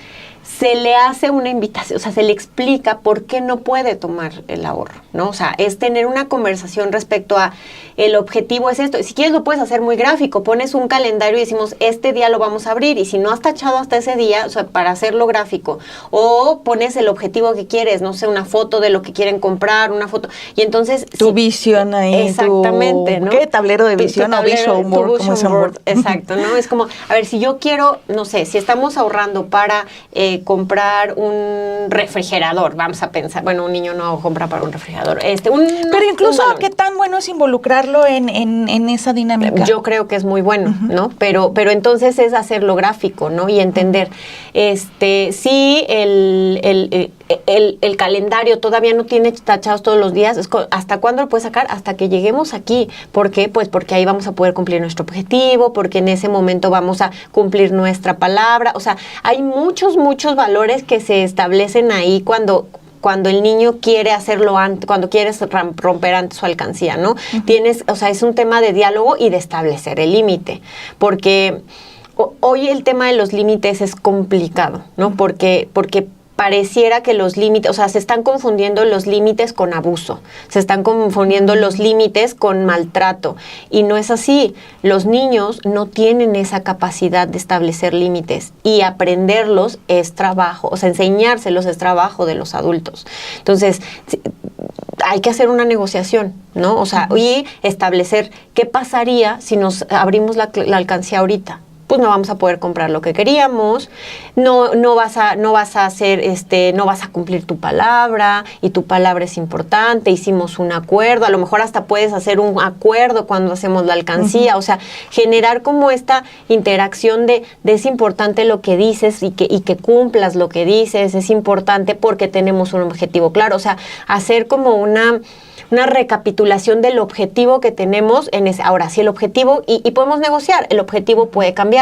se le hace una invitación, o sea, se le explica por qué no puede tomar el ahorro, ¿no? O sea, es tener una conversación respecto a el objetivo es esto. Si quieres lo puedes hacer muy gráfico, pones un calendario y decimos, este día lo vamos a abrir, y si no has tachado hasta ese día, o sea, para hacerlo gráfico, o pones el objetivo que quieres, no sé, una foto de lo que quieren comprar, una foto, y entonces... Tu visión ahí. Exactamente, ¿no? ¿Qué tablero de visión o visual board? Vision board, exacto, ¿no? Es como, a ver, si yo quiero, no sé, si estamos ahorrando para comprar un refrigerador, vamos a pensar, bueno, un niño no compra para un refrigerador, pero incluso, ¿qué tan bueno es involucrarlo en esa dinámica? Yo creo que es muy bueno, ¿no? Pero entonces es hacerlo gráfico, ¿no? Y entender, si el calendario todavía no tiene tachados todos los días, ¿hasta cuándo lo puedes sacar? Hasta que lleguemos aquí. ¿Por qué? Pues porque ahí vamos a poder cumplir nuestro objetivo, porque en ese momento vamos a cumplir nuestra palabra. O sea, hay muchos valores que se establecen ahí cuando el niño quiere hacerlo antes, cuando quieres romper antes su alcancía, ¿no? O sea, es un tema de diálogo y de establecer el límite, porque hoy el tema de los límites es complicado, ¿no? Porque pareciera que los límites, o sea, se están confundiendo los límites con abuso, se están confundiendo los límites con maltrato, y no es así. Los niños no tienen esa capacidad de establecer límites, y aprenderlos es trabajo, o sea, enseñárselos es trabajo de los adultos. Entonces, hay que hacer una negociación, ¿no? O sea, y establecer qué pasaría si nos abrimos la alcancía ahorita. Pues no vamos a poder comprar lo que queríamos, no vas a cumplir tu palabra, y tu palabra es importante, hicimos un acuerdo, a lo mejor hasta puedes hacer un acuerdo cuando hacemos la alcancía, o sea, generar como esta interacción de es importante lo que dices y que cumplas lo que dices, es importante porque tenemos un objetivo claro, o sea, hacer como una recapitulación del objetivo que tenemos en ese. Ahora, si el objetivo, y podemos negociar, el objetivo puede cambiar.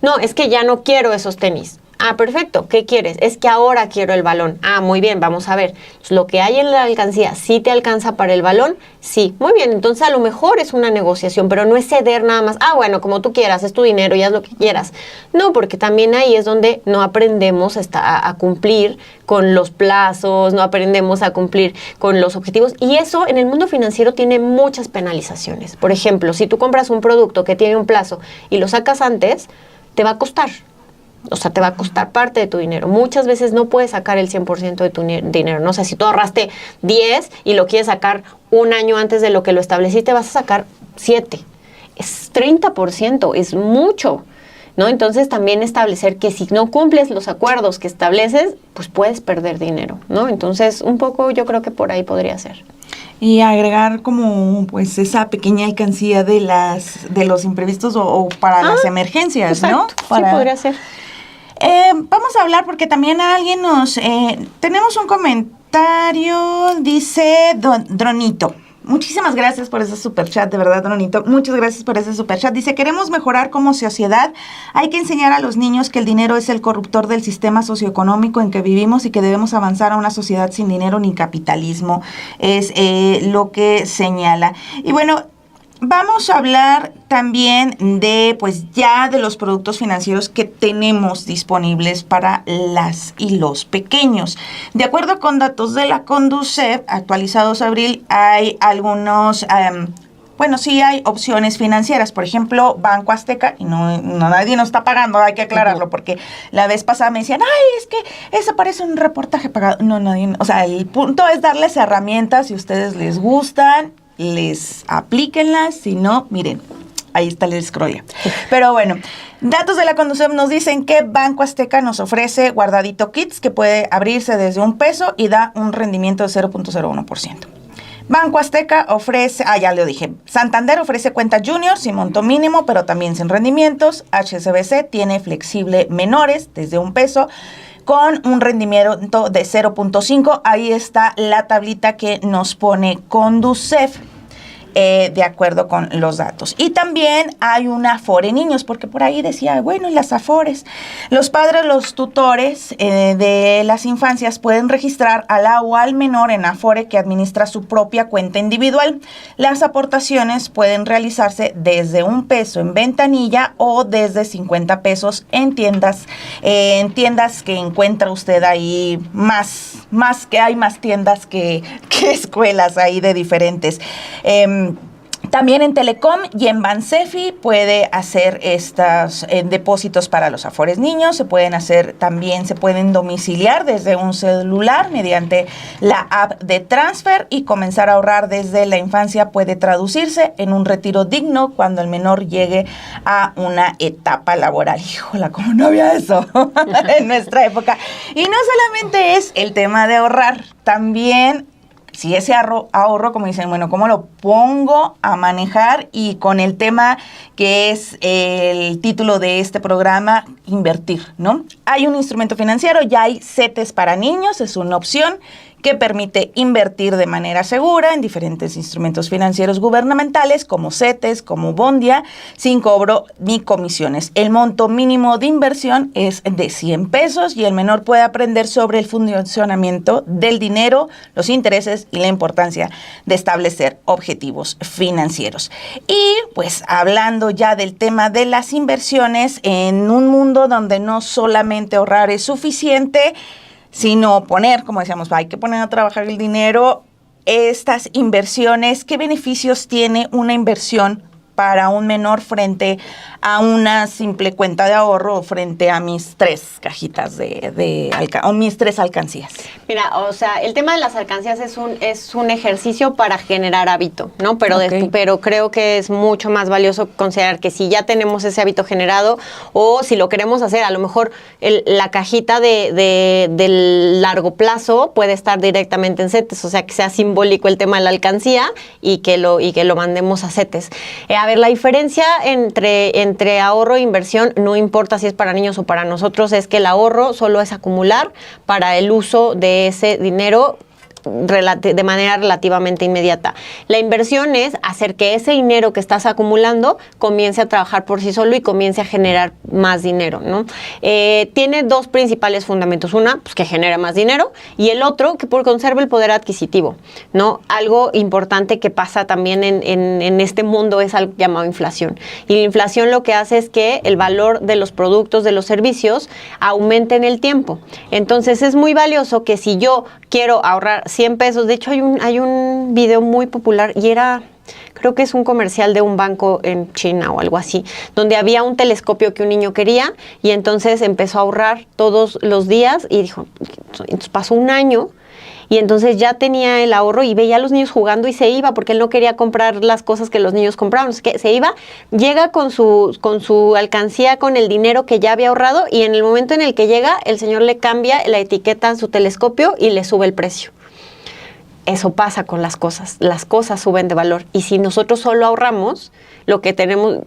No, es que ya no quiero esos tenis. Perfecto, ¿qué quieres? Es que ahora quiero el balón. Muy bien, vamos a ver. Lo que hay en la alcancía, ¿sí te alcanza para el balón? Sí, muy bien, entonces a lo mejor es una negociación, pero no es ceder nada más. Bueno, como tú quieras, es tu dinero y haz lo que quieras. No, porque también ahí es donde no aprendemos a cumplir con los plazos, no aprendemos a cumplir con los objetivos, y eso en el mundo financiero tiene muchas penalizaciones. Por ejemplo, si tú compras un producto que tiene un plazo y lo sacas antes, te va a costar. O sea, te va a costar parte de tu dinero. Muchas veces no puedes sacar el 100% de tu dinero. No sé, si tú ahorraste 10 y lo quieres sacar un año antes de lo que lo estableciste, vas a sacar 7. Es 30%, es mucho, ¿no? Entonces también establecer que si no cumples los acuerdos que estableces, pues puedes perder dinero, ¿no? Entonces, un poco yo creo que por ahí podría ser. Y agregar como pues esa pequeña alcancía de los imprevistos o para las emergencias, exacto, ¿no? Sí, podría ser. Vamos a hablar porque también alguien tenemos un comentario, dice Dronito. Muchísimas gracias por ese superchat, de verdad, Ronito. Muchas gracias por ese superchat. Dice, queremos mejorar como sociedad. Hay que enseñar a los niños que el dinero es el corruptor del sistema socioeconómico en que vivimos y que debemos avanzar a una sociedad sin dinero ni capitalismo. Es lo que señala. Y bueno, vamos a hablar también de, pues ya de los productos financieros que tenemos disponibles para las y los pequeños. De acuerdo con datos de la Conducef, actualizados abril, hay algunos... sí hay opciones financieras, por ejemplo, Banco Azteca, y no nadie nos está pagando, hay que aclararlo, porque la vez pasada me decían, ay, es que eso parece un reportaje pagado. No, nadie, o sea, el punto es darles herramientas, si a ustedes les gustan, les aplíquenlas, si no, miren, ahí está el scroll. Pero bueno, datos de la Conducef nos dicen que Banco Azteca nos ofrece Guardadito Kids, que puede abrirse desde $1 y da un rendimiento de 0.01%. Banco Azteca ofrece, ya lo dije, Santander ofrece cuenta junior sin monto mínimo, pero también sin rendimientos. HSBC tiene flexible menores desde $1 con un rendimiento de 0.5. Ahí está la tablita que nos pone Conducef. De acuerdo con los datos. Y también hay una Afore Niños, porque por ahí decía, bueno, en las Afores, los padres, los tutores de las infancias pueden registrar a la o al menor en Afore que administra su propia cuenta individual. Las aportaciones pueden realizarse desde $1 en ventanilla o desde $50 en tiendas que encuentra usted ahí más que hay más tiendas que escuelas ahí de diferentes. También en Telecom y en Bansefi puede hacer estos depósitos para los Afores Niños. Se pueden domiciliar desde un celular mediante la app de Transfer, y comenzar a ahorrar desde la infancia puede traducirse en un retiro digno cuando el menor llegue a una etapa laboral. Híjola, ¿cómo no había eso en nuestra época? Y no solamente es el tema de ahorrar, también si ese ahorro, como dicen, bueno, ¿cómo lo pongo a manejar? Y con el tema que es el título de este programa, invertir, ¿no? Hay un instrumento financiero, ya hay CETES para niños, es una opción que permite invertir de manera segura en diferentes instrumentos financieros gubernamentales como CETES, como Bondia, sin cobro ni comisiones. El monto mínimo de inversión es de $100 y el menor puede aprender sobre el funcionamiento del dinero, los intereses y la importancia de establecer objetivos financieros. Y pues hablando ya del tema de las inversiones, en un mundo donde no solamente ahorrar es suficiente, sino poner, como decíamos, hay que poner a trabajar el dinero. Estas inversiones, ¿qué beneficios tiene una inversión para un menor frente a una simple cuenta de ahorro o frente a mis 3 cajitas o mis 3 alcancías? Mira, o sea, el tema de las alcancías es un ejercicio para generar hábito, ¿no? Pero, pero creo que es mucho más valioso considerar que si ya tenemos ese hábito generado, o si lo queremos hacer, a lo mejor la cajita del largo plazo puede estar directamente en CETES, o sea, que sea simbólico el tema de la alcancía y que lo mandemos a CETES. A ver, la diferencia entre ahorro e inversión, no importa si es para niños o para nosotros, es que el ahorro solo es acumular para el uso de ese dinero de manera relativamente inmediata. La inversión es hacer que ese dinero que estás acumulando comience a trabajar por sí solo y comience a generar más dinero, ¿no? Tiene 2 principales fundamentos. Una, pues que genera más dinero, y el otro, que conserva el poder adquisitivo, ¿no? Algo importante que pasa también en este mundo es algo llamado inflación. Y la inflación lo que hace es que el valor de los productos, de los servicios, aumente en el tiempo. Entonces es muy valioso que si yo quiero ahorrar $100, de hecho hay un video muy popular y creo que es un comercial de un banco en China o algo así, donde había un telescopio que un niño quería y entonces empezó a ahorrar todos los días y dijo, entonces pasó un año y entonces ya tenía el ahorro y veía a los niños jugando y se iba porque él no quería comprar las cosas que los niños compraban. Es que se iba, llega con su alcancía, con el dinero que ya había ahorrado, y en el momento en el que llega, el señor le cambia la etiqueta a su telescopio y le sube el precio. Eso pasa con las cosas suben de valor, y si nosotros solo ahorramos, lo que tenemos,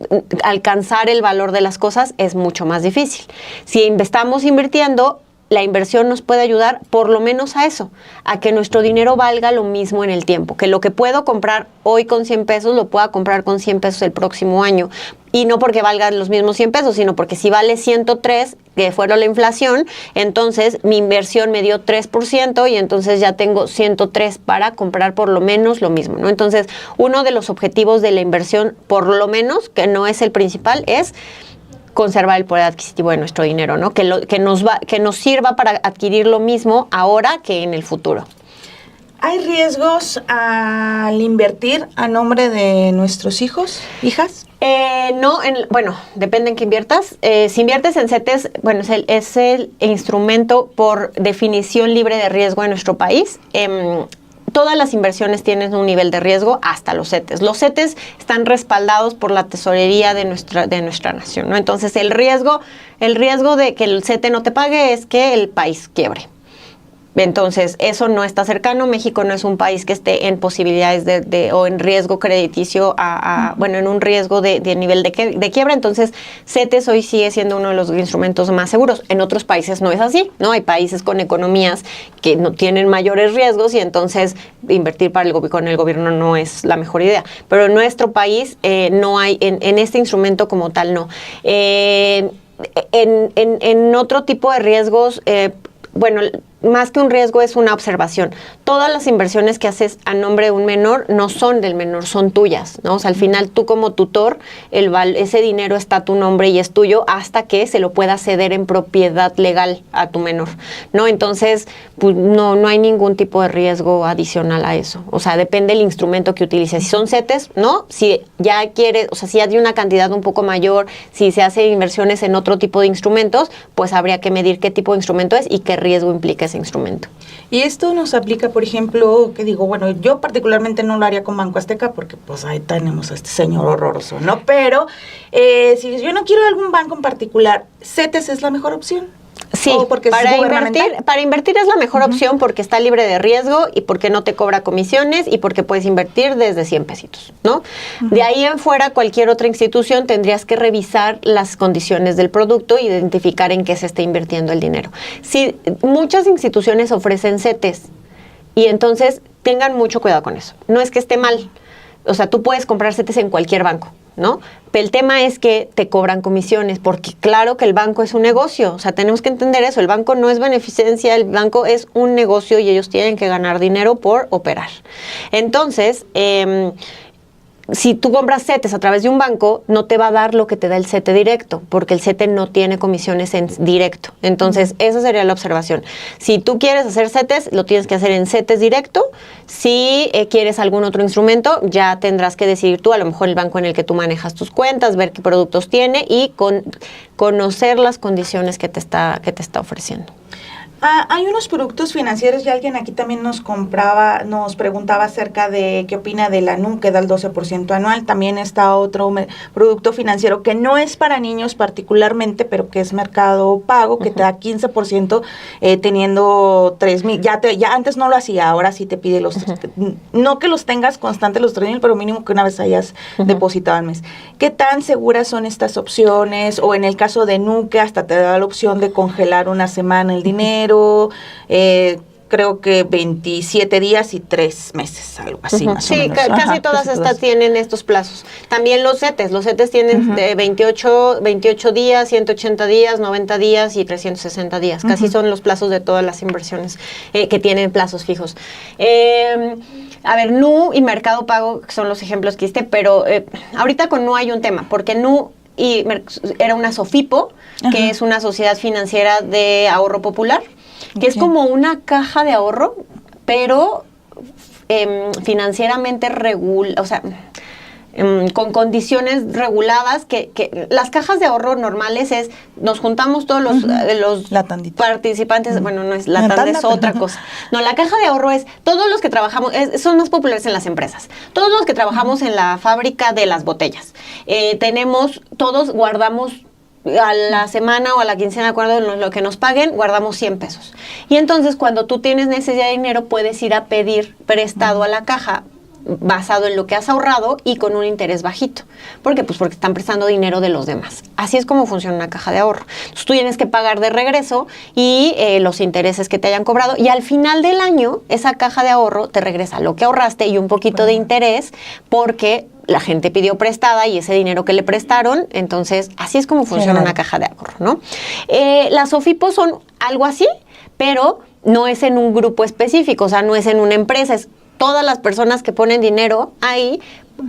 alcanzar el valor de las cosas es mucho más difícil. Si estamos invirtiendo, la inversión nos puede ayudar por lo menos a eso, a que nuestro dinero valga lo mismo en el tiempo, que lo que puedo comprar hoy con 100 pesos lo pueda comprar con 100 pesos el próximo año. Y no porque valgan los mismos 100 pesos, sino porque si vale 103, que fueron la inflación, entonces mi inversión me dio 3% y entonces ya tengo 103 para comprar por lo menos lo mismo, ¿no? Entonces, uno de los objetivos de la inversión, por lo menos, que no es el principal, es conservar el poder adquisitivo de nuestro dinero, ¿no? Que nos sirva para adquirir lo mismo ahora que en el futuro. ¿Hay riesgos al invertir a nombre de nuestros hijos, hijas? No, bueno, depende en qué inviertas. Si inviertes en CETES, bueno, es el instrumento por definición libre de riesgo en nuestro país. Todas las inversiones tienen un nivel de riesgo, hasta los CETES. Los CETES están respaldados por la tesorería de nuestra nación, ¿no? Entonces, el riesgo de que el CETE no te pague es que el país quiebre. Entonces, eso no está cercano. México no es un país que esté en posibilidades o en riesgo crediticio, bueno, en un riesgo de nivel de quiebra. Entonces, CETES hoy sigue siendo uno de los instrumentos más seguros. En otros países no es así, ¿no? Hay países con economías que no tienen mayores riesgos y entonces invertir con el gobierno no es la mejor idea. Pero en nuestro país no hay, en este instrumento como tal, no. En otro tipo de riesgos, bueno, más que un riesgo es una observación. Todas las inversiones que haces a nombre de un menor no son del menor, son tuyas, ¿no? O sea, al final tú como tutor, ese dinero está a tu nombre y es tuyo hasta que se lo pueda ceder en propiedad legal a tu menor, ¿no? Entonces, pues no hay ningún tipo de riesgo adicional a eso. O sea, depende del instrumento que utilices. Si son CETES, ¿no? Si ya quieres, o sea, si hay una cantidad un poco mayor, si se hacen inversiones en otro tipo de instrumentos, pues habría que medir qué tipo de instrumento es y qué riesgo implica ese instrumento. Y esto nos aplica, por ejemplo, que digo, bueno, yo particularmente no lo haría con Banco Azteca porque pues ahí tenemos a este señor horroroso, ¿no? Pero si yo no quiero algún banco en particular, ¿CETES es la mejor opción? Sí, para invertir es la mejor opción porque está libre de riesgo y porque no te cobra comisiones y porque puedes invertir desde 100 pesitos, ¿no? De ahí en fuera, cualquier otra institución tendrías que revisar las condiciones del producto e identificar en qué se está invirtiendo el dinero. Sí, muchas instituciones ofrecen CETES y entonces tengan mucho cuidado con eso. No es que esté mal. O sea, tú puedes comprar CETES en cualquier banco, ¿no? Pero el tema es que te cobran comisiones, porque claro que el banco es un negocio. O sea, tenemos que entender eso. El banco no es beneficencia, el banco es un negocio y ellos tienen que ganar dinero por operar. Entonces, si tú compras CETES a través de un banco, no te va a dar lo que te da el CETE directo, porque el CETE no tiene comisiones en directo. Entonces, esa sería la observación. Si tú quieres hacer CETES, lo tienes que hacer en CETES directo. Si quieres algún otro instrumento, ya tendrás que decidir tú, a lo mejor el banco en el que tú manejas tus cuentas, ver qué productos tiene y conocer las condiciones que te está ofreciendo. Hay unos productos financieros y alguien aquí también nos preguntaba acerca de qué opina de la NU, que da el 12% anual. También está otro producto financiero que no es para niños particularmente, pero que es Mercado Pago, que te da 15% teniendo 3,000. Ya antes no lo hacía, ahora sí te pide no que los tengas constantes los 3,000, pero mínimo que una vez hayas depositado al mes. ¿Qué tan seguras son estas opciones? O en el caso de NU, que hasta te da la opción de congelar una semana el dinero. Creo que 27 días y 3 meses, algo así más o menos. Sí, casi todas estas tienen estos plazos. También los CETES tienen de 28 días, 180 días, 90 días y 360 días. Casi son los plazos de todas las inversiones que tienen plazos fijos. A ver, NU y Mercado Pago son los ejemplos que hiciste, pero ahorita con NU hay un tema, porque NU era una SOFIPO, que es una sociedad financiera de ahorro popular, que es como una caja de ahorro, pero financieramente con condiciones reguladas, que las cajas de ahorro normales nos juntamos todos los participantes, bueno, no es la tanda, es otra cosa. No, la caja de ahorro es todos los que trabajamos, son más populares en las empresas, todos los que trabajamos en la fábrica de las botellas. Todos guardamos a la semana o a la quincena, de acuerdo en lo que nos paguen, guardamos 100 pesos. Y entonces, cuando tú tienes necesidad de dinero, puedes ir a pedir prestado a la caja basado en lo que has ahorrado y con un interés bajito. ¿Por qué? Pues porque están prestando dinero de los demás. Así es como funciona una caja de ahorro. Entonces tú tienes que pagar de regreso y los intereses que te hayan cobrado, y al final del año esa caja de ahorro te regresa lo que ahorraste y un poquito de interés porque la gente pidió prestada y ese dinero que le prestaron. Entonces así es como funciona una caja de ahorro, ¿no? Las SOFIPO son algo así, pero no es en un grupo específico, o sea, no es en una empresa, es todas las personas que ponen dinero ahí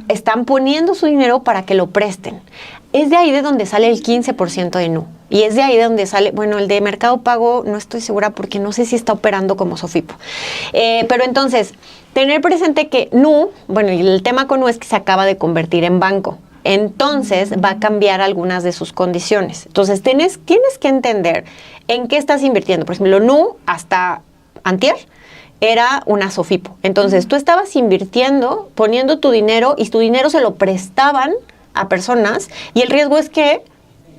están poniendo su dinero para que lo presten. Es de ahí de donde sale el 15% de NU. Y es de ahí de donde sale, bueno, el de Mercado Pago no estoy segura porque no sé si está operando como SOFIPO. Pero entonces, tener presente que NU, bueno, y el tema con NU es que se acaba de convertir en banco. Entonces va a cambiar algunas de sus condiciones. Entonces tienes que entender en qué estás invirtiendo. Por ejemplo, NU hasta antier era una SOFIPO. Entonces tú estabas invirtiendo, poniendo tu dinero y tu dinero se lo prestaban a personas y el riesgo es que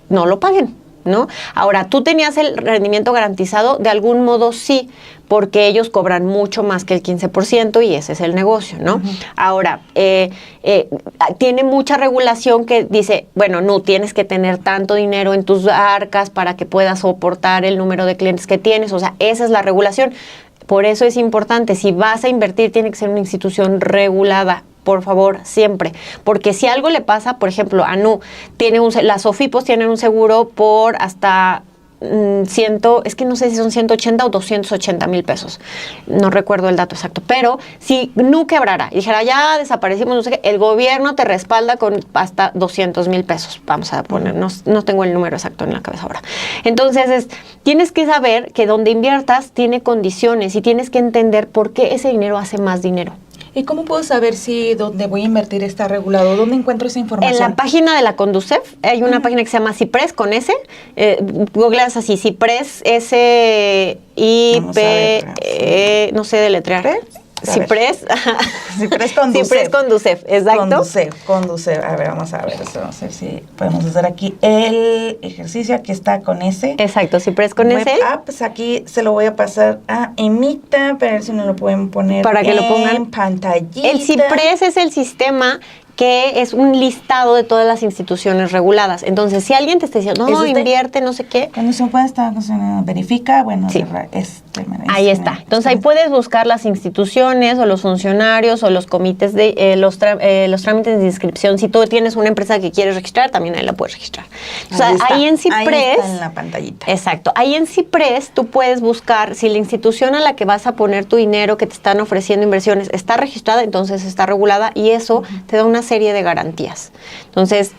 no lo paguen, ¿no? Ahora, ¿tú tenías el rendimiento garantizado? De algún modo sí, porque ellos cobran mucho más que el 15% y ese es el negocio, ¿no? Ahora, tiene mucha regulación que dice, bueno, no, tienes que tener tanto dinero en tus arcas para que puedas soportar el número de clientes que tienes, o sea, esa es la regulación. Por eso es importante, si vas a invertir, tiene que ser una institución regulada. Por favor, siempre. Porque si algo le pasa, por ejemplo, a NU, las SOFIPOS tienen un seguro por hasta es que no sé si son 180 o 280 mil pesos. No recuerdo el dato exacto. Pero si NU quebrara y dijera, ya desaparecimos, no sé qué, el gobierno te respalda con hasta 200 mil pesos. Vamos a poner, no tengo el número exacto en la cabeza ahora. Entonces, tienes que saber que donde inviertas tiene condiciones y tienes que entender por qué ese dinero hace más dinero. ¿Y cómo puedo saber si donde voy a invertir está regulado? ¿Dónde encuentro esa información? En la página de la Conducef hay una página que se llama CIPRES con S. Googleas así, CIPRES, S-I-P, no sé deletrear. CIPRES. CIPRES Conducef. CIPRES Conducef, exacto. Conducef. A ver, vamos a ver si podemos hacer aquí el ejercicio. Aquí está con S. Exacto, CIPRES con S. Apps, aquí se lo voy a pasar a Emita, para ver si nos lo pueden poner para que lo pongan en pantallita. El CIPRES es el sistema que es un listado de todas las instituciones reguladas. Entonces, si alguien te está diciendo, no, invierte, no sé qué. Cuando se puede estar, verifica, bueno, sí. Ahí está. Entonces, ahí puedes buscar las instituciones o los funcionarios o los comités de los trámites de inscripción. Si tú tienes una empresa que quieres registrar, también ahí la puedes registrar. O sea, ahí en CIPRES. Ahí está en la pantallita. Exacto. Ahí en CIPRES tú puedes buscar si la institución a la que vas a poner tu dinero, que te están ofreciendo inversiones, está registrada, entonces está regulada y eso te da una serie de garantías. Entonces,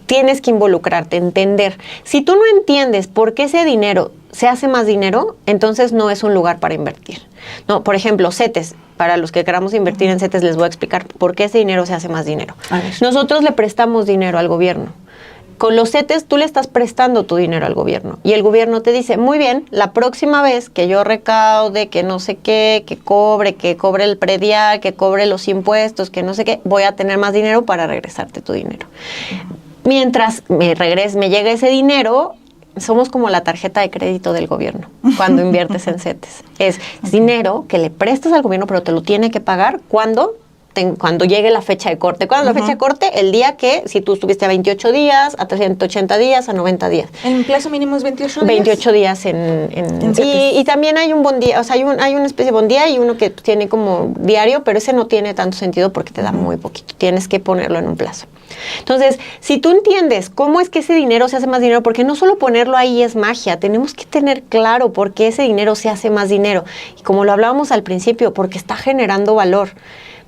tienes que involucrarte, entender. Si tú no entiendes por qué ese dinero se hace más dinero, entonces no es un lugar para invertir. No, por ejemplo, CETES. Para los que queramos invertir en CETES, les voy a explicar por qué ese dinero se hace más dinero. Nosotros le prestamos dinero al gobierno. Con los CETES tú le estás prestando tu dinero al gobierno y el gobierno te dice, muy bien, la próxima vez que yo recaude, que no sé qué, que cobre el predial, que cobre los impuestos, que no sé qué, voy a tener más dinero para regresarte tu dinero. Mientras me llegue ese dinero, somos como la tarjeta de crédito del gobierno cuando inviertes en CETES. Es dinero que le prestas al gobierno, pero te lo tiene que pagar cuando llegue la fecha de corte. ¿Cuándo es la fecha de corte? El día que, si tú estuviste a 28 días, a 380 días, a 90 días. ¿El plazo mínimo es 28 días? 28 días y también hay un buen día, o sea, hay una especie de buen día y uno que tiene como diario, pero ese no tiene tanto sentido porque te da muy poquito. Tienes que ponerlo en un plazo. Entonces, si tú entiendes cómo es que ese dinero se hace más dinero, porque no solo ponerlo ahí es magia, tenemos que tener claro por qué ese dinero se hace más dinero. Y como lo hablábamos al principio, porque está generando valor.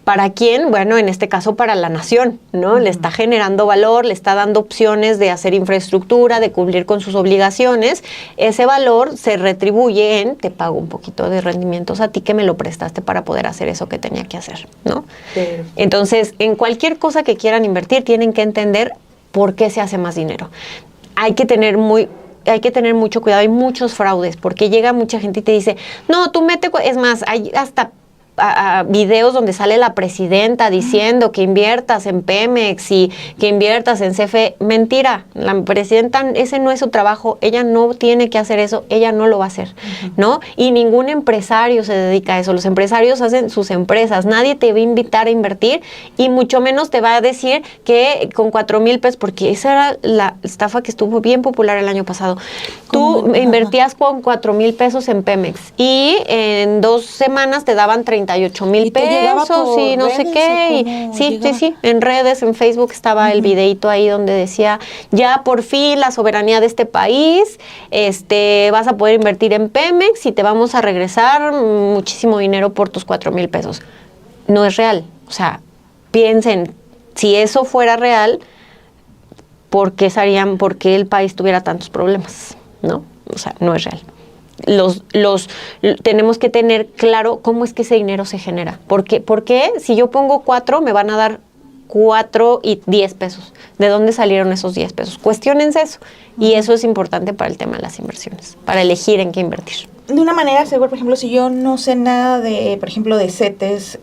¿Para quién? Bueno, en este caso para la nación, ¿no? Le está generando valor, le está dando opciones de hacer infraestructura, de cumplir con sus obligaciones. Ese valor se retribuye en, te pago un poquito de rendimientos a ti que me lo prestaste para poder hacer eso que tenía que hacer, ¿no? Perfecto. Entonces, en cualquier cosa que quieran invertir, tienen que entender por qué se hace más dinero. Hay que tener mucho cuidado, hay muchos fraudes, porque llega mucha gente y te dice, no, tú es más, hay hasta videos donde sale la presidenta diciendo que inviertas en Pemex y que inviertas en CFE. Mentira, la presidenta, ese no es su trabajo, ella no tiene que hacer eso, ella no lo va a hacer, ¿no? Y ningún empresario se dedica a eso, los empresarios hacen sus empresas, nadie te va a invitar a invertir y mucho menos te va a decir que con 4,000 pesos, porque esa era la estafa que estuvo bien popular el año pasado. Tú invertías con 4,000 pesos en Pemex y en 2 semanas te daban 38,000 pesos y no sé qué. Sí, en redes, en Facebook estaba el videito ahí donde decía, ya por fin la soberanía de este país, vas a poder invertir en Pemex y te vamos a regresar muchísimo dinero por tus 4,000 pesos. No es real. O sea, piensen, si eso fuera real, ¿por qué el país tuviera tantos problemas? ¿No? O sea, no es real. Tenemos que tener claro cómo es que ese dinero se genera. ¿Por qué si yo pongo 4 me van a dar 4 y 10 pesos? ¿De dónde salieron esos 10 pesos? Cuestiónense eso. Y eso es importante para el tema de las inversiones, para elegir en qué invertir. De una manera segura, por ejemplo, si yo no sé nada de, por ejemplo, de CETES,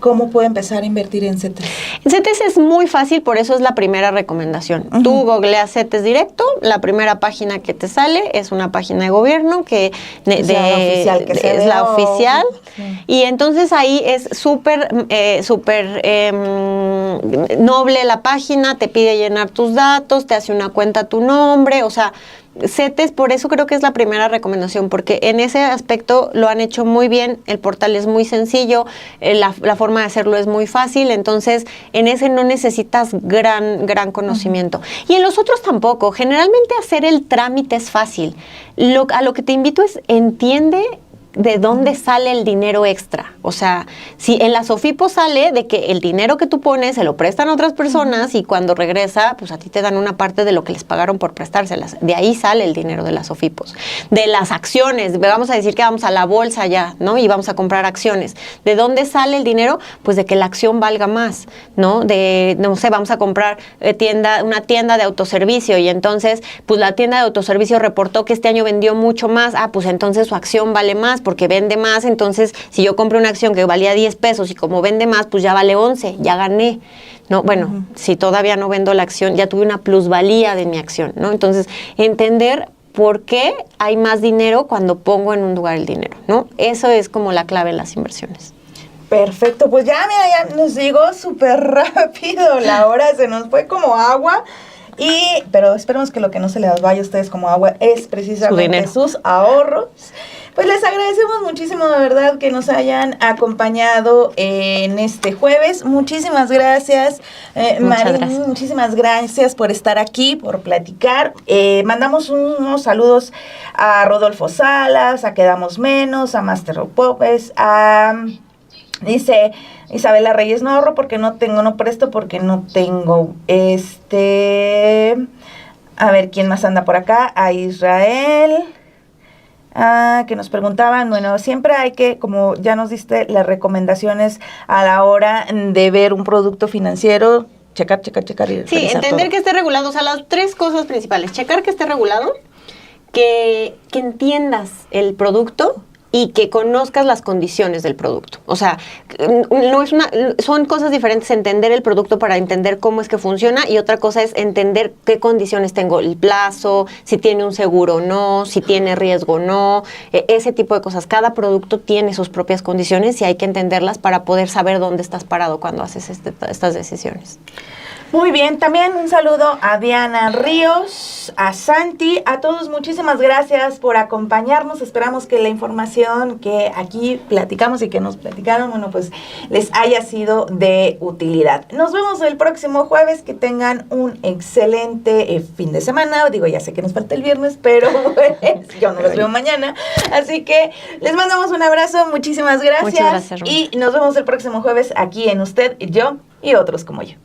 ¿cómo puedo empezar a invertir en CETES? En CETES es muy fácil, por eso es la primera recomendación. Tú googleas CETES directo, la primera página que te sale es una página de gobierno que es la oficial. Sí. Y entonces ahí es súper noble la página, te pide llenar tus datos, te hace una cuenta a tu nombre, o sea, CETES, por eso creo que es la primera recomendación, porque en ese aspecto lo han hecho muy bien, el portal es muy sencillo, la forma de hacerlo es muy fácil, entonces en ese no necesitas gran conocimiento. Y en los otros tampoco, generalmente hacer el trámite es fácil. A lo que te invito es, entiende de dónde sale el dinero extra. O sea, si en la SOFIPO sale de que el dinero que tú pones se lo prestan a otras personas y cuando regresa, pues a ti te dan una parte de lo que les pagaron por prestárselas. De ahí sale el dinero de las SOFIPOS. De las acciones, vamos a decir que vamos a la bolsa ya, ¿no? Y vamos a comprar acciones. ¿De dónde sale el dinero? Pues de que la acción valga más, ¿no? No sé, vamos a comprar una tienda de autoservicio y entonces, pues la tienda de autoservicio reportó que este año vendió mucho más. Pues entonces su acción vale más porque vende más, entonces si yo compro una acción que valía 10 pesos y como vende más, pues ya vale 11, ya gané. No, bueno, si todavía no vendo la acción, ya tuve una plusvalía de mi acción, ¿no? Entonces, entender por qué hay más dinero cuando pongo en un lugar el dinero, ¿no? Eso es como la clave en las inversiones. Perfecto, pues ya, mira, ya nos llegó súper rápido, la hora se nos fue como agua. Pero esperemos que lo que no se les vaya a ustedes como agua es precisamente sus ahorros. Pues les agradecemos muchísimo, de verdad, que nos hayan acompañado en este jueves. Muchísimas gracias, Marín, muchísimas gracias por estar aquí, por platicar. Mandamos unos saludos a Rodolfo Salas, a Quedamos Menos, a Master Popes, dice Isabela Reyes, no ahorro porque no presto porque no tengo. A ver, ¿quién más anda por acá? A Israel, que nos preguntaban, bueno, siempre hay que, como ya nos diste las recomendaciones a la hora de ver un producto financiero, checar y sí, entender todo. Que esté regulado, o sea, las 3 cosas principales, checar que esté regulado, que entiendas el producto y que conozcas las condiciones del producto. O sea, son cosas diferentes entender el producto para entender cómo es que funciona y otra cosa es entender qué condiciones tengo, el plazo, si tiene un seguro o no, si tiene riesgo o no, ese tipo de cosas. Cada producto tiene sus propias condiciones y hay que entenderlas para poder saber dónde estás parado cuando haces estas decisiones. Muy bien, también un saludo a Diana Ríos, a Santi, a todos muchísimas gracias por acompañarnos. Esperamos que la información que aquí platicamos y que nos platicaron, bueno, pues les haya sido de utilidad. Nos vemos el próximo jueves, que tengan un excelente fin de semana. Digo, ya sé que nos falta el viernes, pero pues, yo no los veo mañana. Así que les mandamos un abrazo, muchísimas gracias. Muchas gracias, Ruth. Y nos vemos el próximo jueves aquí en Usted, Yo y Otros como Yo.